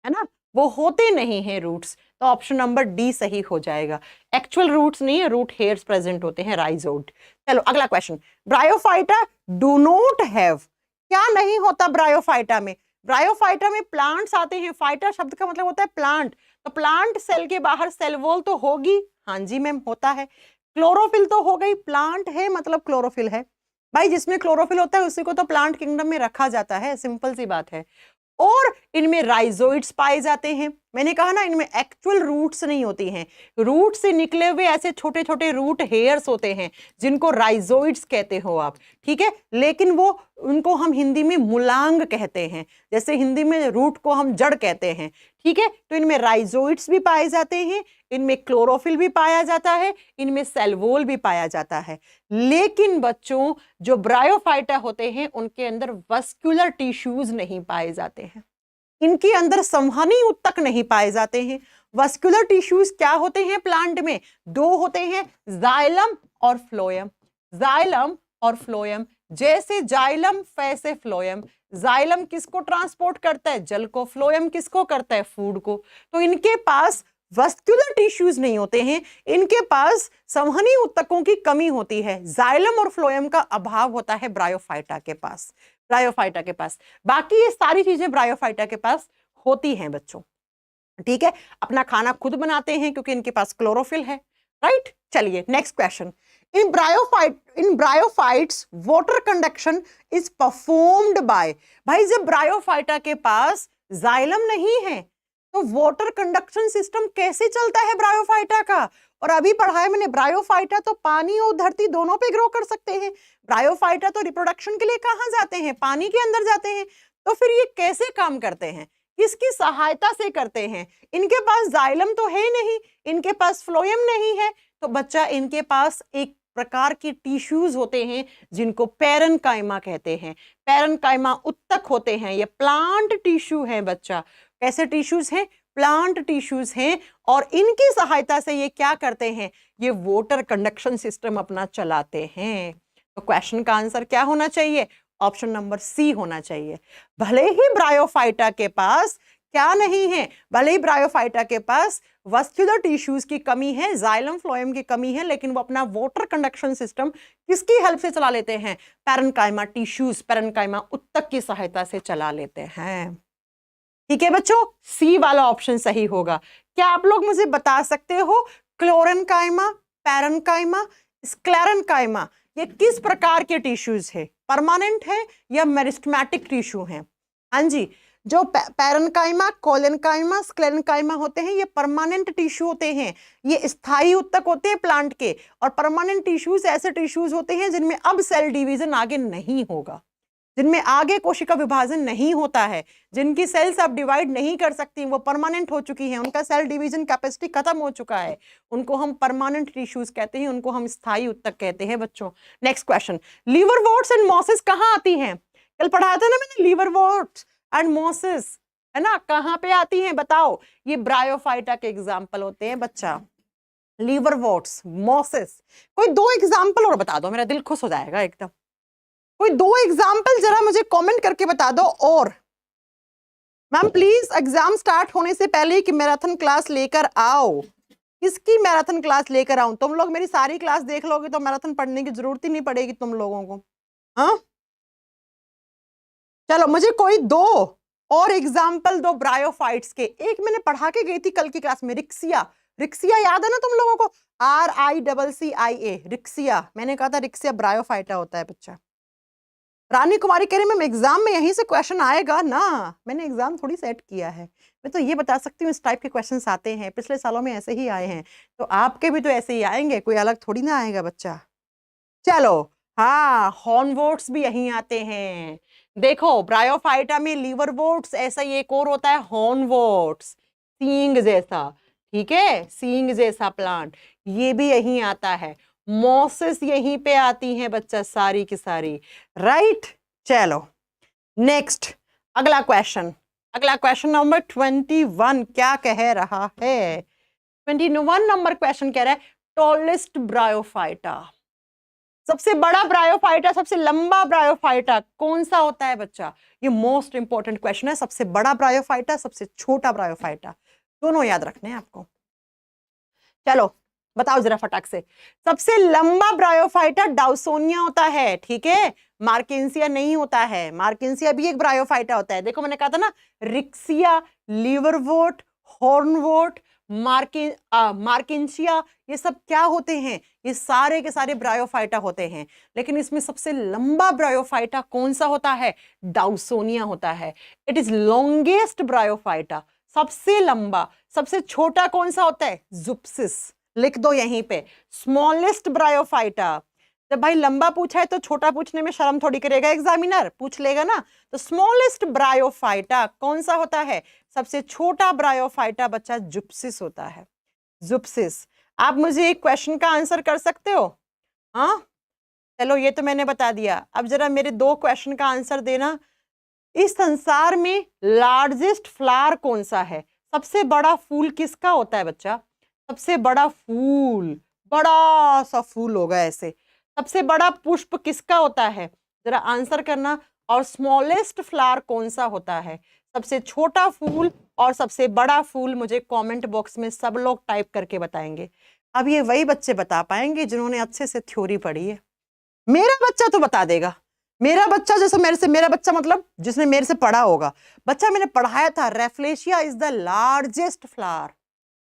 है ना, वो होते नहीं हैं रूट्स। तो ऑप्शन नंबर डी सही हो जाएगा। एक्चुअल रूट्स नहीं है, रूट हेयर्स प्रेजेंट होते हैं, राइजोइड। चलो अगला question, bryophyta do not have, क्या नहीं होता ब्रायोफाइटा में? ब्रायोफाइटा में प्लांट्स आते हैं, फाइटा शब्द का मतलब होता है प्लांट, तो प्लांट सेल के बाहर सेल वॉल तो होगी, हाँ जी मैम होता है। क्लोरोफिल तो हो गई, प्लांट है मतलब क्लोरोफिल है भाई, जिसमें क्लोरोफिल होता है उसी को तो प्लांट किंगडम में रखा जाता है, सिंपल सी बात है। और इनमें राइजोइड्स पाए जाते हैं, मैंने कहा ना, इनमें एक्चुअल रूट्स नहीं होती हैं, रूट से निकले हुए ऐसे छोटे छोटे रूट हेयर्स होते हैं जिनको राइजोइड्स कहते हो आप, ठीक है। लेकिन वो उनको हम हिंदी में मूलांग कहते हैं, जैसे हिंदी में रूट को हम जड़ कहते हैं, ठीक है। तो इनमें राइजोइड्स भी पाए जाते हैं, इनमें क्लोरोफिल भी पाया जाता है, इनमें सेल वॉल भी पाया जाता है। लेकिन बच्चों जो ब्रायोफाइटा होते हैं उनके अंदर वस्कुलर टिश्यूज नहीं पाए जाते हैं, इनके अंदर संवहनी ऊतक नहीं पाए जाते हैं। वस्कुलर टिश्यूज क्या होते हैं प्लांट में? दो होते हैं, जाइलम और फ्लोएम। जाइलम और फ्लोएम, जैसे जाइलम वैसे फ्लोएम। जाइलम किसको ट्रांसपोर्ट करता है? जल को। फ्लोएम किसको करता है? फूड को। तो इनके पास वस्कुलर टिश्यूज नहीं होते हैं, इनके पास संवहनी ऊतकों की कमी होती है। जाइलम और फ्लोएम का अभाव होता है ब्रायोफाइटा के पास, ब्रायोफाइटा के पास। बाकी ये सारी चीजें ब्रायोफाइटा के पास होती हैं बच्चों, ठीक है। अपना खाना खुद बनाते हैं क्योंकि इनके पास क्लोरोफिल है, राइट। चलिए next question. In bryophytes water conduction is performed by. भाई जब ब्रायोफाइटा के पास जाइलम नहीं है तो वाटर कंडक्शन सिस्टम कैसे चलता है ब्रायोफाइटा का? और अभी पढ़ा है मैंने, ब्रायोफाइटा तो पानी और धरती दोनों पे ग्रो कर सकते हैं। ब्रायोफाइटा तो रिप्रोडक्शन के लिए कहां जाते हैं? पानी के अंदर जाते हैं। तो फिर ये कैसे काम करते हैं, किसकी सहायता से करते हैं? इनके पास जाइलम तो है नहीं, इनके पास फ्लोएम नहीं है, तो बच्चा इनके पास एक प्रकार के टिश्यूज होते हैं जिनको पैरेन्काइमा कहते हैं। पैरेन्काइमा उत्तक होते हैं, ये प्लांट टिश्यू है बच्चा। कैसे टिश्यूज हैं? प्लांट टिश्यूज हैं, और इनकी सहायता से ये क्या करते हैं? ये वाटर कंडक्शन सिस्टम अपना चलाते हैं। तो क्वेश्चन का आंसर क्या होना चाहिए? ऑप्शन नंबर सी होना चाहिए। भले ही ब्रायोफाइटा के पास क्या नहीं है, भले ही ब्रायोफाइटा के पास वस्कुलर टिश्यूज की कमी है, जाइलम फ्लोएम की कमी है, लेकिन वो अपना वाटर कंडक्शन सिस्टम किसकी हेल्प से चला लेते हैं? पैरेन्काइमा टिश्यूज, पैरेन्काइमा उत्तक की सहायता से चला लेते हैं। ठीक है बच्चों, सी वाला ऑप्शन सही होगा। क्या आप लोग मुझे बता सकते हो क्लोरेन्काइमा, पैरेन्काइमा, स्क्लेरेन्काइमा ये किस प्रकार के टिश्यूज है? परमानेंट है या मेरिस्टेमेटिक टिश्यू है? हाँ जी, जो पैरेन्काइमा, कोलेन्काइमा, स्क्लेरेन्काइमा होते हैं ये परमानेंट टिश्यू होते हैं, ये स्थायी उत्तक होते हैं प्लांट के। और परमानेंट टिश्यूज ऐसे टिश्यूज होते हैं जिनमें अब सेल डिवीजन आगे नहीं होगा, जिनमें आगे कोशिका विभाजन नहीं होता है, जिनकी सेल्स अब डिवाइड नहीं कर सकती, वो परमानेंट हो चुकी हैं, उनका सेल डिवीजन कैपेसिटी खत्म हो चुका है, उनको हम परमानेंट टिश्यूज कहते हैं, उनको हम स्थायी उत्तक कहते हैं बच्चों। नेक्स्ट क्वेश्चन, लीवरवॉर्ट्स एंड मॉसिस कहाँ आती हैं? कल पढ़ाया था ना मैंने, लीवरवॉर्ट्स एंड मॉसिस, है ना, कहाँ पे आती हैं बताओ? ये ब्रायोफाइटा के एग्जाम्पल होते हैं बच्चा, लीवरवॉर्ट्स, मॉसिस। कोई दो एग्जाम्पल और बता दो, मेरा दिल खुश हो जाएगा एकदम। कोई दो एग्जाम्पल जरा मुझे कमेंट करके बता दो। और मैम प्लीज एग्जाम स्टार्ट होने से पहले कि मैराथन क्लास लेकर आओ। किसकी मैराथन क्लास लेकर आऊं? तुम लोग मेरी सारी क्लास देख लोगे तो मैराथन पढ़ने की जरूरत ही नहीं पड़ेगी तुम लोगों को। हाँ चलो मुझे कोई दो और एग्जाम्पल दो ब्रायोफाइट्स के। एक मैंने पढ़ा के गई थी कल की क्लास में, रिक्सिया। रिक्सिया याद है ना तुम लोगों को? RICCIA, Riccia. मैंने कहा था रिक्सिया ब्रायोफाइटा होता है बच्चा। रानी कुमारी कह रही मैम एग्जाम में यहीं से क्वेश्चन आएगा ना? मैंने एग्जाम थोड़ी सेट किया है, मैं तो ये बता सकती हूँ इस टाइप के क्वेश्चंस आते हैं, पिछले सालों में ऐसे ही आए हैं, तो आपके भी तो ऐसे ही आएंगे, कोई अलग थोड़ी ना आएगा बच्चा। चलो हाँ, हॉर्नवोर्ट्स भी यहीं आते हैं। देखो ब्रायोफाइटा में लीवरवोर्ट्स, ऐसा ही एक और होता है हॉर्नवोर्ट्स, सींग जैसा, ठीक है, सींग जैसा प्लांट, ये भी यहीं आता है। मॉसिस यहीं पे आती हैं बच्चा, सारी की सारी, राइट। चलो नेक्स्ट, अगला क्वेश्चन, अगला क्वेश्चन नंबर 21 क्या कह रहा है? 21 नंबर क्वेश्चन कह रहा है टॉलेस्ट ब्रायोफाइटा, सबसे बड़ा ब्रायोफाइटा, सबसे लंबा ब्रायोफाइटा कौन सा होता है बच्चा? ये मोस्ट इंपॉर्टेंट क्वेश्चन है। सबसे बड़ा ब्रायोफाइटा, सबसे छोटा ब्रायोफाइटा, दोनों याद रखने हैं आपको। चलो बताओ जरा फटाक से। सबसे लंबा ब्रायोफाइटा डाउसोनिया होता है, ठीक है, मार्केंसिया नहीं होता है। मार्केंसिया भी एक ब्रायोफाइटा होता है। देखो मैंने कहा था ना, रिक्सिया, लीवरवोर्ट, हॉर्नवोर्ट, मार्केंसिया, ये सब क्या होते हैं? ये सारे के सारे ब्रायोफाइटा होते हैं। लेकिन इसमें सबसे लंबा ब्रायोफाइटा कौन सा होता है? डाउसोनिया होता है। इट इज लॉन्गेस्ट ब्रायोफाइटा, सबसे लंबा, सबसे छोटा कौन सा होता है? ज़ुप्सिस। लिख दो यहीं पे, स्मॉलेस्ट ब्रायोफाइटा। जब भाई लंबा पूछा है तो छोटा पूछने में शर्म थोड़ी करेगा एग्जामिनर, पूछ लेगा ना। तो स्मॉलेस्ट ब्रायोफाइटा कौन सा होता है? सबसे छोटा ब्रायोफाइटा बच्चा ज़ुप्सिस होता है, ज़ुप्सिस। आप मुझे एक क्वेश्चन का आंसर कर सकते हो? हाँ चलो, ये तो मैंने बता दिया। अब जरा मेरे 2 क्वेश्चन का आंसर देना। इस संसार में लार्जेस्ट फ्लावर कौन सा है? सबसे बड़ा फूल किसका होता है बच्चा? सबसे बड़ा फूल, बड़ा सा फूल होगा ऐसे। सबसे बड़ा पुष्प किसका होता है? जरा आंसर करना। और स्मॉलेस्ट फ्लावर कौन सा होता है? सबसे छोटा फूल और सबसे बड़ा फूल मुझे कमेंट बॉक्स में सब लोग टाइप करके बताएंगे। अब ये वही बच्चे बता पाएंगे जिन्होंने अच्छे से थ्योरी पढ़ी है। मेरा बच्चा तो बता देगा। मेरा बच्चा जैसे मेरा बच्चा मतलब जिसने मेरे से पढ़ा होगा। बच्चा मैंने पढ़ाया था, rafflesia is the largest flower.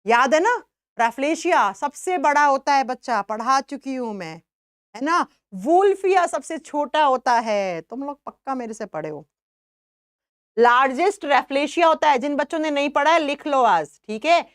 याद है ना? रेफ्लेशिया सबसे बड़ा होता है बच्चा, पढ़ा चुकी हूं मैं, है ना। वुल्फिया सबसे छोटा होता है, तुम लोग पक्का मेरे से पढ़े हो। लार्जेस्ट रेफ्लेशिया होता है। जिन बच्चों ने नहीं पढ़ा है लिख लो आज, ठीक है,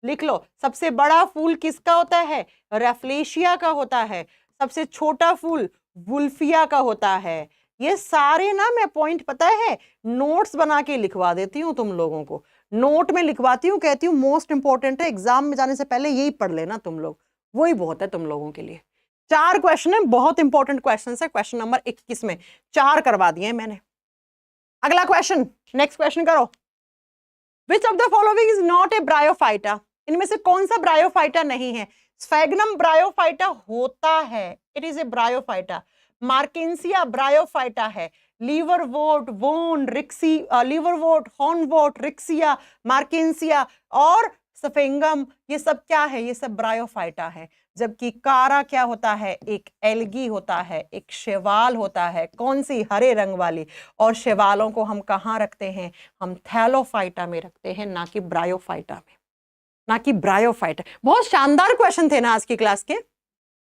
लिख लो। सबसे बड़ा फूल किसका होता है? रेफ्लेशिया का होता है। सबसे छोटा फूल वुल्फिया का होता है। ये सारे ना मैं पॉइंट पता है नोट्स बना के लिखवा देती हूँ तुम लोगों को, नोट में लिखवाती हूँ, कहती हूँ मोस्ट इंपॉर्टेंट है, एग्जाम में जाने से पहले यही पढ़ लेना तुम लोग, वही बहुत है तुम लोगों के लिए। 4 क्वेश्चन है, बहुत इंपॉर्टेंट क्वेश्चन है। क्वेश्चन नंबर 21 में 4 करवा दिए मैंने। अगला क्वेश्चन, नेक्स्ट क्वेश्चन करो। विच of the following is not a bryophyta? इनमें से कौन सा ब्रायोफाइटा नहीं है? स्फेगनम ब्रायोफाइटा होता है, it is a bryophyta. मार्केंसिया bryophyta है। लीवरवोर्ट, वोन, रिक्सी, लीवरवोर्ट, हॉर्नवोर्ट, रिक्सिया, मार्केंसिया और सफेंगम, ये सब क्या है? ये सब ब्रायोफाइटा है। जबकि कारा क्या होता है? एक एल्गी होता है, एक शैवाल होता है। कौन सी? हरे रंग वाली। और शैवालों को हम कहाँ रखते हैं? हम थैलोफाइटा में रखते हैं, ना कि ब्रायोफाइटा में, ना कि ब्रायोफाइटा। बहुत शानदार क्वेश्चन थे ना आज की क्लास के,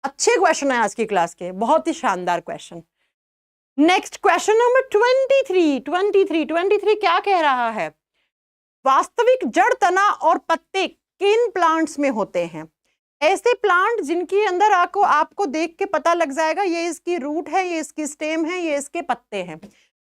अच्छे क्वेश्चन है आज की क्लास के, बहुत ही शानदार क्वेश्चन। नेक्स्ट क्वेश्चन नंबर 23 क्या कह रहा है? वास्तविक जड़, तना और पत्ते किन प्लांट्स में होते हैं? ऐसे प्लांट जिनके अंदर आपको देख के पता लग जाएगा ये इसकी रूट है, ये इसकी स्टेम है, ये इसके पत्ते हैं।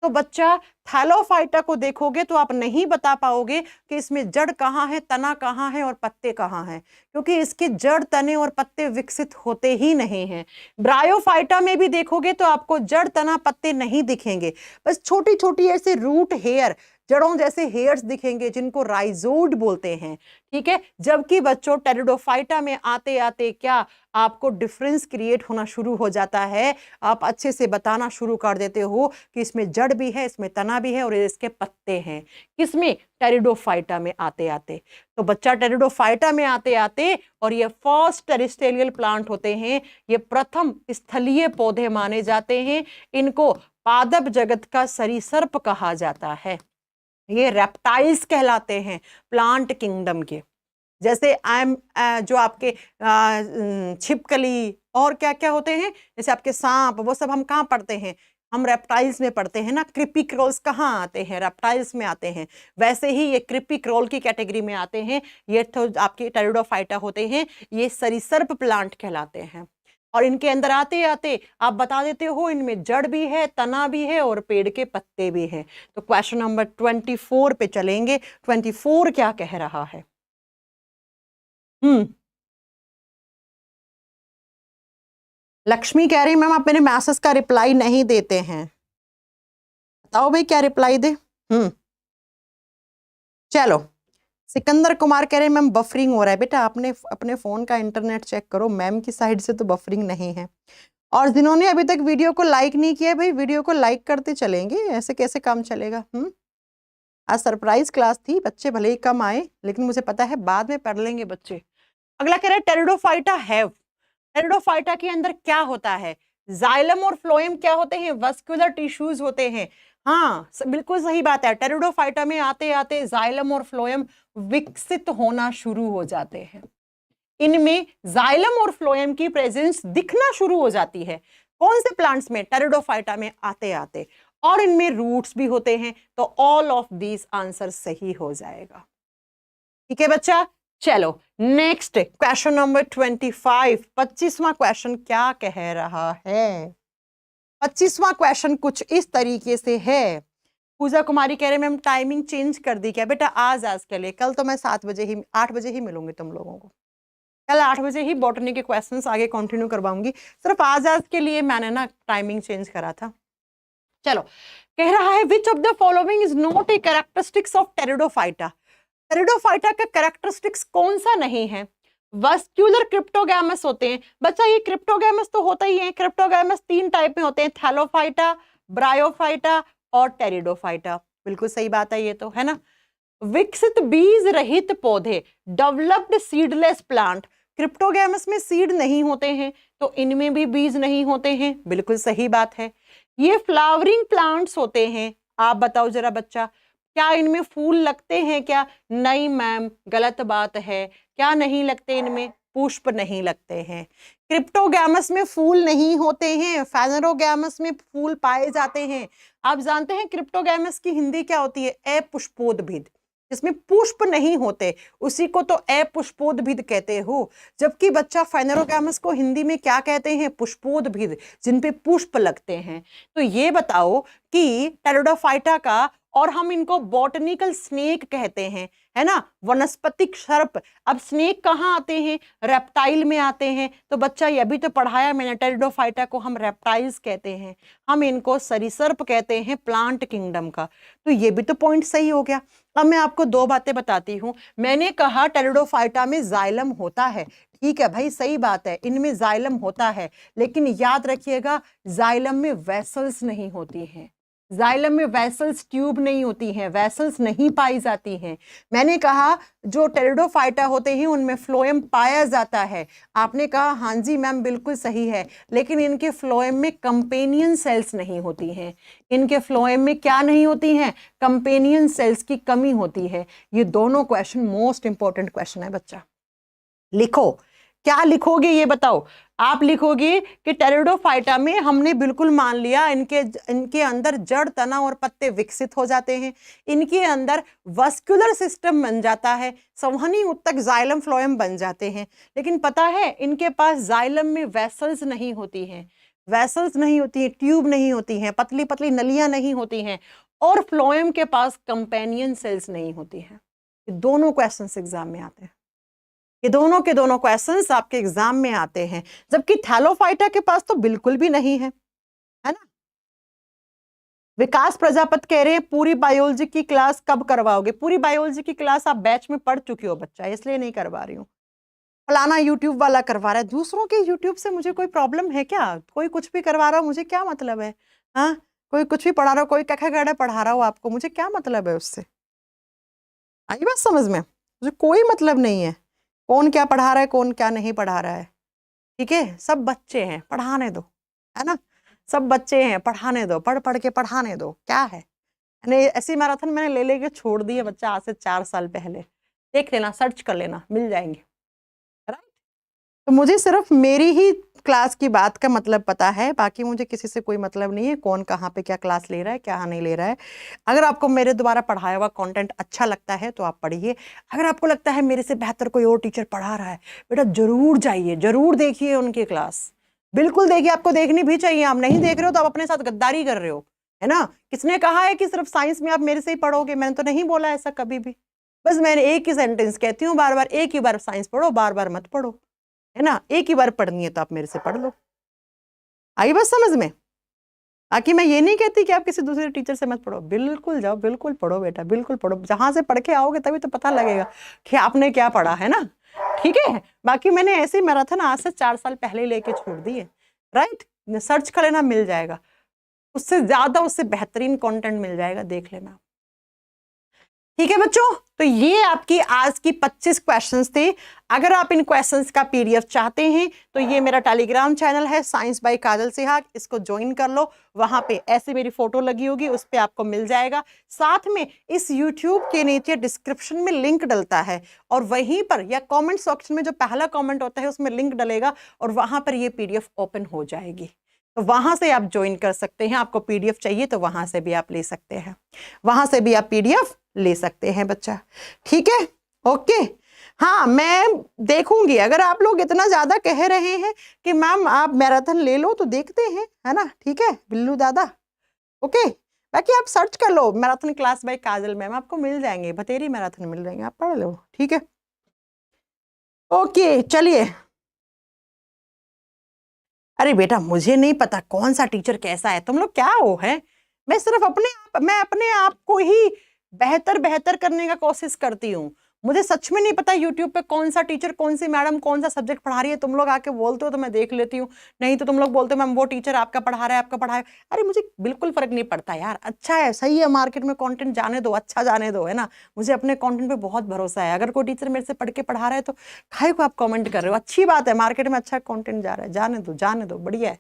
तो बच्चा थैलोफाइटा को देखोगे तो आप नहीं बता पाओगे कि इसमें जड़ कहाँ है, तना कहाँ है और पत्ते कहाँ हैं, क्योंकि इसके जड़, तने और पत्ते विकसित होते ही नहीं हैं। ब्रायोफाइटा में भी देखोगे तो आपको जड़, तना, पत्ते नहीं दिखेंगे, बस छोटी छोटी ऐसे रूट हेयर, जड़ों जैसे हेयर्स दिखेंगे जिनको राइजोड बोलते हैं, ठीक है। जबकि बच्चों टेरिडोफाइटा में आते आते क्या आपको डिफरेंस क्रिएट होना शुरू हो जाता है, आप अच्छे से बताना शुरू कर देते हो कि इसमें जड़ भी है, इसमें तना भी है और इसके पत्ते हैं। किसमें? टेरिडोफाइटा में आते आते। तो बच्चा टेरिडोफाइटा में आते आते, और ये फर्स्ट टेरिस्टेरियल प्लांट होते हैं, ये प्रथम स्थलीय पौधे माने जाते हैं। इनको पादप जगत का सरीसृप कहा जाता है। ये रेप्टाइल्स कहलाते हैं प्लांट किंगडम के। जैसे जो आपके छिपकली और क्या क्या होते हैं, जैसे आपके सांप, वो सब हम कहाँ पढ़ते हैं? हम रेप्टाइल्स में पढ़ते हैं ना। क्रिपिक्रॉल्स कहाँ आते हैं? रेप्टाइल्स में आते हैं। वैसे ही ये क्रिपिक्रॉल की कैटेगरी में आते हैं। ये तो आपके टेरिडोफाइटा होते हैं, ये सरीसृप प्लांट कहलाते हैं। और इनके अंदर आते आते आप बता देते हो इनमें जड़ भी है, तना भी है और पेड़ के पत्ते भी हैं। तो क्वेश्चन नंबर 24 पे चलेंगे। 24 क्या कह रहा है? लक्ष्मी कह रही मैम आप मेरे मैसेज का रिप्लाई नहीं देते हैं, बताओ भाई क्या रिप्लाई दे। चलो, सिकंदर कुमार कह रहे मैम बफरिंग हो रहा है। बेटा आपने अपने फोन का इंटरनेट चेक करो, मैम की साइड से तो बफरिंग नहीं है। और जिन्होंने अभी तक वीडियो को लाइक नहीं किया भाई वीडियो को लाइक करते चलेंगे, ऐसे कैसे काम चलेगा। आज सरप्राइज क्लास थी, बच्चे भले ही कम आए लेकिन मुझे पता है बाद में पढ़ लेंगे बच्चे। अगला कह रहा है टेरिडोफाइटा हैव। टेरिडोफाइटा के अंदर क्या होता है? जाइलम और फ्लोएम क्या होते हैं? वस्कुलर टिश्यूज होते हैं। हाँ बिल्कुल सही बात है। टेरिडोफाइटा में आते आते जाइलम और फ्लोएम विकसित होना शुरू हो जाते हैं। इनमें जाइलम और फ्लोएम की प्रेजेंस दिखना शुरू हो जाती है। कौन से प्लांट्स में? टेरिडोफाइटा में आते आते। और इनमें रूट्स भी होते हैं। तो ऑल ऑफ दीज आंसर सही हो जाएगा। ठीक है बच्चा, चलो नेक्स्ट क्वेश्चन नंबर 25। 25वां क्वेश्चन क्या कह रहा है? 25वां क्वेश्चन कुछ इस तरीके से है। पूजा कुमारी कह रहे मैम टाइमिंग चेंज कर दी क्या? बेटा आज के लिए, कल तो मैं 8 बजे ही मिलूंगी तुम लोगों को। कल 8 बजे ही बॉटनी के क्वेश्चंस आगे कंटिन्यू करवाऊंगी। सिर्फ आज के लिए मैंने ना टाइमिंग चेंज करा था। चलो, कह रहा है which of the following is not a characteristics of pteridophyta. Pteridophyta का कैरेक्टरिस्टिक्स कौन सा नहीं है? वस्क्यूलर क्रिप्टोगैमस होते हैं। बच्चा ये क्रिप्टोगैमस तो होता ही है। क्रिप्टोगैमस 3 टाइप में होते हैं, थैलोफाइटा, ब्रायोफाइटा और टेरिडोफाइटा। बिल्कुल सही बात है ये तो, है ना। विकसित बीज रहित पौधे, डेवलप्ड सीडलेस प्लांट। क्रिप्टोगैमस में सीड नहीं होते हैं तो इनमें भी बीज नहीं होते हैं। बिल्कुल सही बात है। ये फ्लावरिंग प्लांट्स होते हैं। आप बताओ जरा बच्चा, क्या इनमें फूल लगते हैं क्या? नहीं मैम, गलत बात है। क्या नहीं लगते इनमें? पुष्प नहीं लगते हैं। क्रिप्टोगैमस में फूल नहीं होते हैं, फेनेरोगैमस में फूल पाए जाते हैं। आप जानते हैं क्रिप्टोगैमस की हिंदी क्या होती है? अपुष्पोद्भिद। जिसमें पुष्प नहीं होते उसी को तो अपुष्पोद्भिद कहते हो। जबकि बच्चा फेनेरोगैमस को हिंदी में क्या कहते हैं? पुष्पोद्भिद, जिनपे पुष्प लगते हैं। तो ये बताओ कि टेरिडोफाइटा का, और हम इनको बॉटनिकल स्नेक कहते हैं, है ना, वनस्पतिक सर्प। अब स्नेक कहाँ आते हैं? रेप्टाइल में आते हैं। तो बच्चा ये भी तो पढ़ाया मैंने, टेरिडोफाइटा को हम रेप्टाइल्स कहते हैं, हम इनको सरीसर्प कहते हैं प्लांट किंगडम का। तो ये भी तो पॉइंट सही हो गया। अब मैं आपको 2 बातें बताती हूँ। मैंने कहा टेरिडोफाइटा में जाइलम होता है, ठीक है भाई, सही बात है, इनमें जाइलम होता है, लेकिन याद रखिएगा जाइलम में वेसल्स नहीं होती हैं। जाइलम में वेसल्स ट्यूब नहीं होती हैं, वेसल्स नहीं पाई जाती हैं। मैंने कहा जो टेरिडोफाइटा होते हैं उनमें फ्लोएम पाया जाता है। आपने कहा हाँ जी मैम बिल्कुल सही है, लेकिन इनके फ्लोएम में कंपेनियन सेल्स नहीं होती हैं। इनके फ्लोएम में क्या नहीं होती हैं? कंपेनियन सेल्स की कमी होती है। ये दोनों क्वेश्चन मोस्ट इंपॉर्टेंट क्वेश्चन है बच्चा। लिखो, क्या लिखोगे ये बताओ। आप लिखोगे कि टेरिडोफाइटा में हमने बिल्कुल मान लिया इनके अंदर जड़, तना और पत्ते विकसित हो जाते हैं, इनके अंदर वस्कुलर सिस्टम बन जाता है, संवहनी ऊतक जाइलम फ्लोएम बन जाते हैं। लेकिन पता है इनके पास जाइलम में वेसल्स नहीं होती हैं, वेसल्स नहीं होती हैं, ट्यूब नहीं होती हैं, पतली पतली नलियां नहीं होती हैं, और फ्लोएम के पास कंपेनियन सेल्स नहीं होती हैं। ये दोनों क्वेश्चंस एग्जाम में आते हैं। ये दोनों के दोनों क्वेश्चंस आपके एग्जाम में आते हैं, जबकि थैलोफाइटा के पास तो बिल्कुल भी नहीं है ना। विकास प्रजापत कह रहे हैं पूरी बायोलॉजी की क्लास कब करवाओगे? पूरी बायोलॉजी की क्लास आप बैच में पढ़ चुके हो बच्चा, इसलिए नहीं करवा रही हूँ। फलाना यूट्यूब वाला करवा रहा है, दूसरों के यूट्यूब से मुझे कोई प्रॉब्लम है क्या? कोई कुछ भी करवा रहा हो, मुझे क्या मतलब है? हाँ, कोई कुछ भी पढ़ा रहा हो, कोई कखा गड़ा पढ़ा रहा हो आपको, मुझे क्या मतलब है उससे? आई बात समझ में? मुझे कोई मतलब नहीं है कौन क्या पढ़ा रहा है, कौन क्या नहीं पढ़ा रहा है। ठीक है, सब बच्चे हैं, पढ़ाने दो, है ना। सब बच्चे हैं, पढ़ाने दो, पढ़ पढ़ के पढ़ाने दो, क्या है। ऐसी मैराथन मैंने ले लेके छोड़ दी है बच्चा आज से 4 साल पहले। देख लेना, सर्च कर लेना, मिल जाएंगे। राइट। तो मुझे सिर्फ मेरी ही क्लास की बात का मतलब पता है, बाकी मुझे किसी से कोई मतलब नहीं है कौन कहाँ पे क्या क्लास ले रहा है, क्या नहीं ले रहा है। अगर आपको मेरे द्वारा पढ़ाया हुआ कंटेंट अच्छा लगता है तो आप पढ़िए। अगर आपको लगता है मेरे से बेहतर कोई और टीचर पढ़ा रहा है, बेटा जरूर जाइए, जरूर देखिए उनकी क्लास, बिल्कुल देखिए। आपको देखनी भी चाहिए। आप नहीं देख रहे हो तो आप अपने साथ गद्दारी कर रहे हो, है ना। किसने कहा है कि सिर्फ साइंस में आप मेरे से ही पढ़ोगे? मैंने तो नहीं बोला ऐसा कभी भी। बस मैंने एक ही सेंटेंस कहती हूँ बार बार, एक ही बार साइंस पढ़ो, बार बार मत पढ़ो, है ना। एक ही बार पढ़नी है तो आप मेरे से पढ़ लो। आई बस समझ में? बाकी मैं ये नहीं कहती कि आप किसी दूसरे टीचर से मत पढ़ो, बिल्कुल जाओ, बिल्कुल पढ़ो बेटा, बिल्कुल पढ़ो। जहां से पढ़ के आओगे तभी तो पता लगेगा कि आपने क्या पढ़ा, है ना। ठीक है, बाकी मैंने ऐसे मैराथन आज से 4 साल पहले लेके छोड़ दी है। राइट, सर्च कर लेना, मिल जाएगा। उससे ज्यादा, उससे बेहतरीन कंटेंट मिल जाएगा, देख लेना। ठीक है बच्चों, तो ये आपकी आज की 25 क्वेश्चंस थे। अगर आप इन क्वेश्चंस का पीडीएफ चाहते हैं तो ये मेरा टेलीग्राम चैनल है साइंस बाय काजल सिहाग, इसको ज्वाइन कर लो। वहां पे ऐसे मेरी फोटो लगी होगी, उस पे आपको मिल जाएगा। साथ में इस यूट्यूब के नीचे डिस्क्रिप्शन में लिंक डलता है, और वहीं पर या कॉमेंट सेक्शन में जो पहला कॉमेंट होता है उसमें लिंक डलेगा, और वहां पर ये पीडीएफ ओपन हो जाएगी। तो वहां से आप ज्वाइन कर सकते हैं। आपको पीडीएफ चाहिए तो वहां से भी आप ले सकते हैं, वहां से भी आप पीडीएफ ले सकते हैं बच्चा। ठीक है, ओके। हाँ, मैं देखूंगी अगर आप लोग इतना ज्यादा कह रहे हैं कि मैम आप मैराथन ले लो तो देखते हैं, है ना। ठीक है बिल्लू दादा। ओके, बाकी आप सर्च कर लो मैराथन क्लास बाय काजल मैम, आपको मिल जाएंगे, बतेरी मैराथन मिल जाएंगे, आप पढ़ लो। ठीक है, ओके चलिए। अरे बेटा मुझे नहीं पता कौन सा टीचर कैसा है, तुम लोग क्या हो है। मैं अपने आप को ही बेहतर बेहतर करने का कोशिश करती हूँ। मुझे सच में नहीं पता यूट्यूब पे कौन सा टीचर, कौन सी मैडम, कौन सा सब्जेक्ट पढ़ा रही है। तुम लोग आके बोलते हो तो मैं देख लेती हूँ, नहीं तो तुम लोग बोलते हो मैम वो टीचर आपका पढ़ा रहा है, आपका पढ़ा है। अरे मुझे बिल्कुल फर्क नहीं पड़ता यार, अच्छा है, सही है, मार्केट में कंटेंट जाने दो, अच्छा जाने दो, है ना। मुझे अपने कंटेंट पे बहुत भरोसा है। अगर कोई टीचर मेरे से पढ़ के पढ़ा रहा है तो काहे को आप कमेंट कर रहे हो, अच्छी बात है, मार्केट में अच्छा कंटेंट जा रहा है, जाने दो जाने दो, बढ़िया है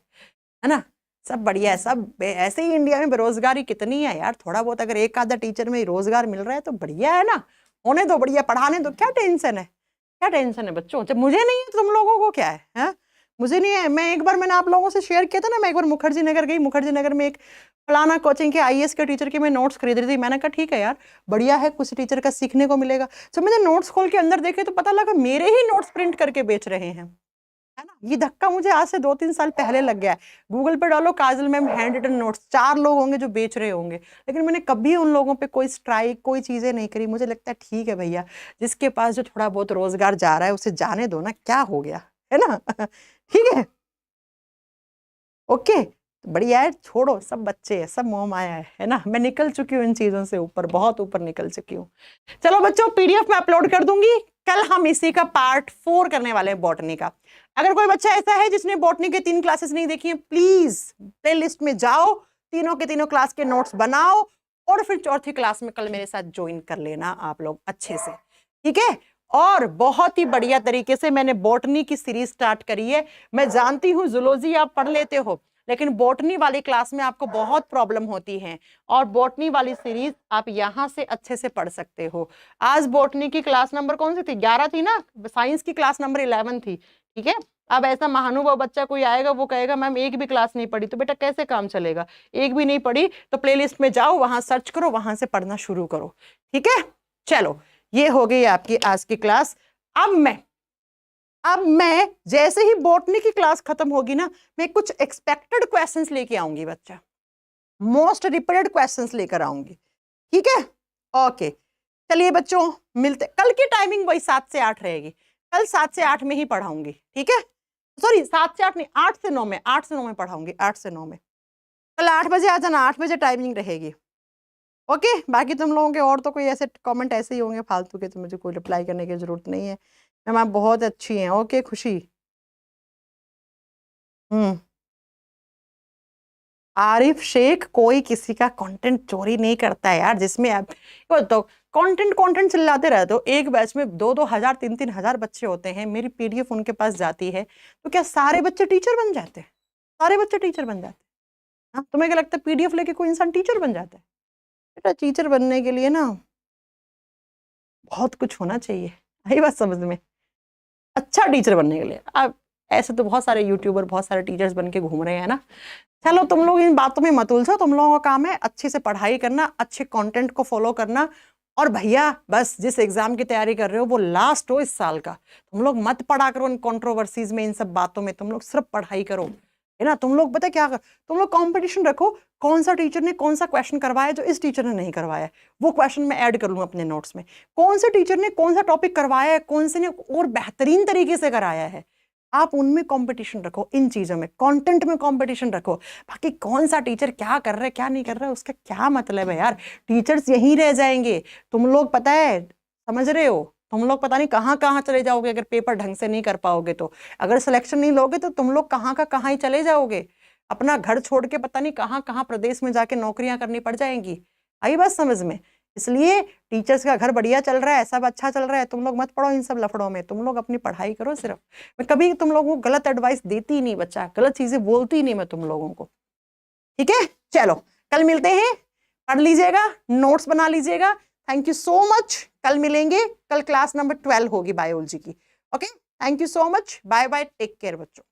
ना। सब बढ़िया है, सब ऐसे ही इंडिया में बेरोजगारी कितनी है यार, थोड़ा बहुत अगर एक आधा टीचर में रोजगार मिल रहा है तो बढ़िया है ना, होने दो, बढ़िया, पढ़ाने दो, क्या टेंशन है, क्या टेंशन है बच्चों। जब मुझे नहीं है तो तुम लोगों को क्या है? मुझे नहीं है। मैंने आप लोगों से शेयर किया था ना, मैं एक बार मुखर्जी नगर गई, मुखर्जी नगर में एक फलाना कोचिंग के आईएएस के टीचर के मैं नोट्स खरीद रही थी। मैंने कहा ठीक है यार, बढ़िया है, कुछ टीचर का सीखने को मिलेगा। जब मैंने नोट्स खोल के अंदर देखे तो पता लगा मेरे ही नोट्स प्रिंट करके बेच रहे हैं, है ना। ये धक्का मुझे आज से 2-3 साल पहले लग गया है। गूगल पे डालो काजल मैम हैंड रिटन नोट्स, 4 लोग होंगे जो बेच रहे होंगे, लेकिन मैंने कभी उन लोगों पे कोई स्ट्राइक, कोई चीजें नहीं करी। मुझे लगता है ठीक है भैया, जिसके पास जो थोड़ा बहुत रोजगार जा रहा है उसे जाने दो ना, क्या हो गया, है ना। ठीक है, ओके, तो बढ़िया है, छोड़ो, सब बच्चे हैं, सब मोह माया है ना। मैं निकल चुकी हूँ इन चीजों से ऊपर, बहुत ऊपर निकल चुकी हूँ। चलो बच्चों, पीडीएफ में अपलोड कर दूंगी। कल हम इसी का पार्ट 4 करने वाले हैं, बॉटनी का। अगर कोई बच्चा ऐसा है जिसने बॉटनी के 3 क्लासेस नहीं देखी है, प्लीज प्ले लिस्ट में जाओ, तीनों के तीनों क्लास के नोट्स बनाओ और फिर चौथी क्लास में कल मेरे साथ ज्वाइन कर लेना आप लोग अच्छे से, ठीक है। और बहुत ही बढ़िया तरीके से मैंने बॉटनी की सीरीज स्टार्ट करी है। मैं जानती हूँ जूलॉजी आप पढ़ लेते हो, लेकिन बॉटनी वाली क्लास में आपको बहुत प्रॉब्लम होती है, और बॉटनी वाली सीरीज आप यहां से अच्छे से पढ़ सकते हो। आज बॉटनी की क्लास नंबर कौन सी थी? 11 थी ना, साइंस की क्लास नंबर 11 थी, ठीक है। अब ऐसा महानुभाव बच्चा कोई आएगा, वो कहेगा मैम एक भी क्लास नहीं पढ़ी, तो बेटा कैसे काम चलेगा? एक भी नहीं पढ़ी तो प्लेलिस्ट में जाओ, वहां सर्च करो, वहां से पढ़ना शुरू करो, ठीक है। चलो, ये हो गई आपकी आज की क्लास। अब मैं जैसे ही बॉटनी की क्लास खत्म होगी ना, मैं कुछ एक्सपेक्टेड क्वेश्चंस लेके आऊंगी बच्चा, मोस्ट रिपीटेड क्वेश्चंस लेकर आऊंगी, ठीक है। ओके, चलिए बच्चों, मिलते। कल की टाइमिंग वही 7 से 8 रहेगी, कल 7 से 8 में ही पढ़ाऊंगी, ठीक है। सॉरी 7 से 8 नहीं, 8 से 9 में, 8 से 9 में पढ़ाऊंगी, 8 से 9 में। कल 8 बजे आ जाना, 8 बजे टाइमिंग रहेगी, ओके। बाकी तुम लोगों के और तो कोई ऐसे कमेंट ऐसे ही होंगे फालतू के, तो मुझे कोई रिप्लाई करने की जरूरत नहीं है। मैम आप बहुत अच्छी हैं, ओके खुशी। आरिफ शेख, कोई किसी का कंटेंट चोरी नहीं करता है यार। जिसमें आप तो कंटेंट चिल्लाते रहते हो, एक बैच में 2-2 हजार 3-3 हजार बच्चे होते हैं, मेरी पीडीएफ उनके पास जाती है, तो क्या सारे बच्चे टीचर बन जाते हैं? सारे बच्चे टीचर बन जाते हैं? हाँ, तुम्हें क्या लगता है पीडीएफ लेके कोई इंसान टीचर बन जाता है? बेटा टीचर बनने के लिए ना बहुत कुछ होना चाहिए, आई बात समझ में। अच्छा टीचर बनने के लिए अब ऐसे तो बहुत सारे यूट्यूबर, बहुत सारे टीचर्स बन के घूम रहे हैं ना। चलो तुम लोग इन बातों में मत उलझो, तुम लोगों का काम है अच्छे से पढ़ाई करना, अच्छे कंटेंट को फॉलो करना। और भैया बस जिस एग्जाम की तैयारी कर रहे हो वो लास्ट हो इस साल का, तुम लोग मत पढ़ा करो इन कंट्रोवर्सीज में, इन सब बातों में, तुम लोग सिर्फ पढ़ाई करो, है ना। तुम लोग पता क्या कर, तुम लोग कंपटीशन रखो, कौन सा टीचर ने कौन सा क्वेश्चन करवाया जो इस टीचर ने नहीं करवाया, वो क्वेश्चन मैं ऐड कर लूँ अपने नोट्स में। कौन से टीचर ने कौन सा टॉपिक करवाया है, कौन से ने और बेहतरीन तरीके से कराया है, आप उनमें कंपटीशन रखो, इन चीजों में, कंटेंट में कंपटीशन रखो। बाकी कौन सा टीचर क्या कर रहा है क्या नहीं कर रहा है उसका क्या मतलब है यार, टीचर्स यहीं रह जाएंगे। तुम लोग पता है, समझ रहे हो, तुम लोग पता नहीं कहाँ कहाँ चले जाओगे अगर पेपर ढंग से नहीं कर पाओगे तो। अगर सिलेक्शन नहीं लोगे तो तुम लोग कहाँ का कहाँ ही चले जाओगे, अपना घर छोड़ के पता नहीं कहाँ कहाँ प्रदेश में जाके नौकरियां करनी पड़ जाएंगी। आई बात समझ में। इसलिए टीचर्स का घर बढ़िया चल रहा है, सब अच्छा चल रहा है, तुम लोग मत पढ़ो इन सब लफड़ों में, तुम लोग अपनी पढ़ाई करो सिर्फ। मैं कभी तुम लोगों को गलत एडवाइस देती ही नहीं बच्चा, गलत चीजें बोलती ही नहीं मैं तुम लोगों को, ठीक है। चलो कल मिलते हैं, पढ़ लीजिएगा, नोट्स बना लीजिएगा। थैंक यू सो मच, कल मिलेंगे, कल क्लास नंबर 12 होगी बायोलॉजी की, okay. Thank you so much, bye bye, take care बच्चों।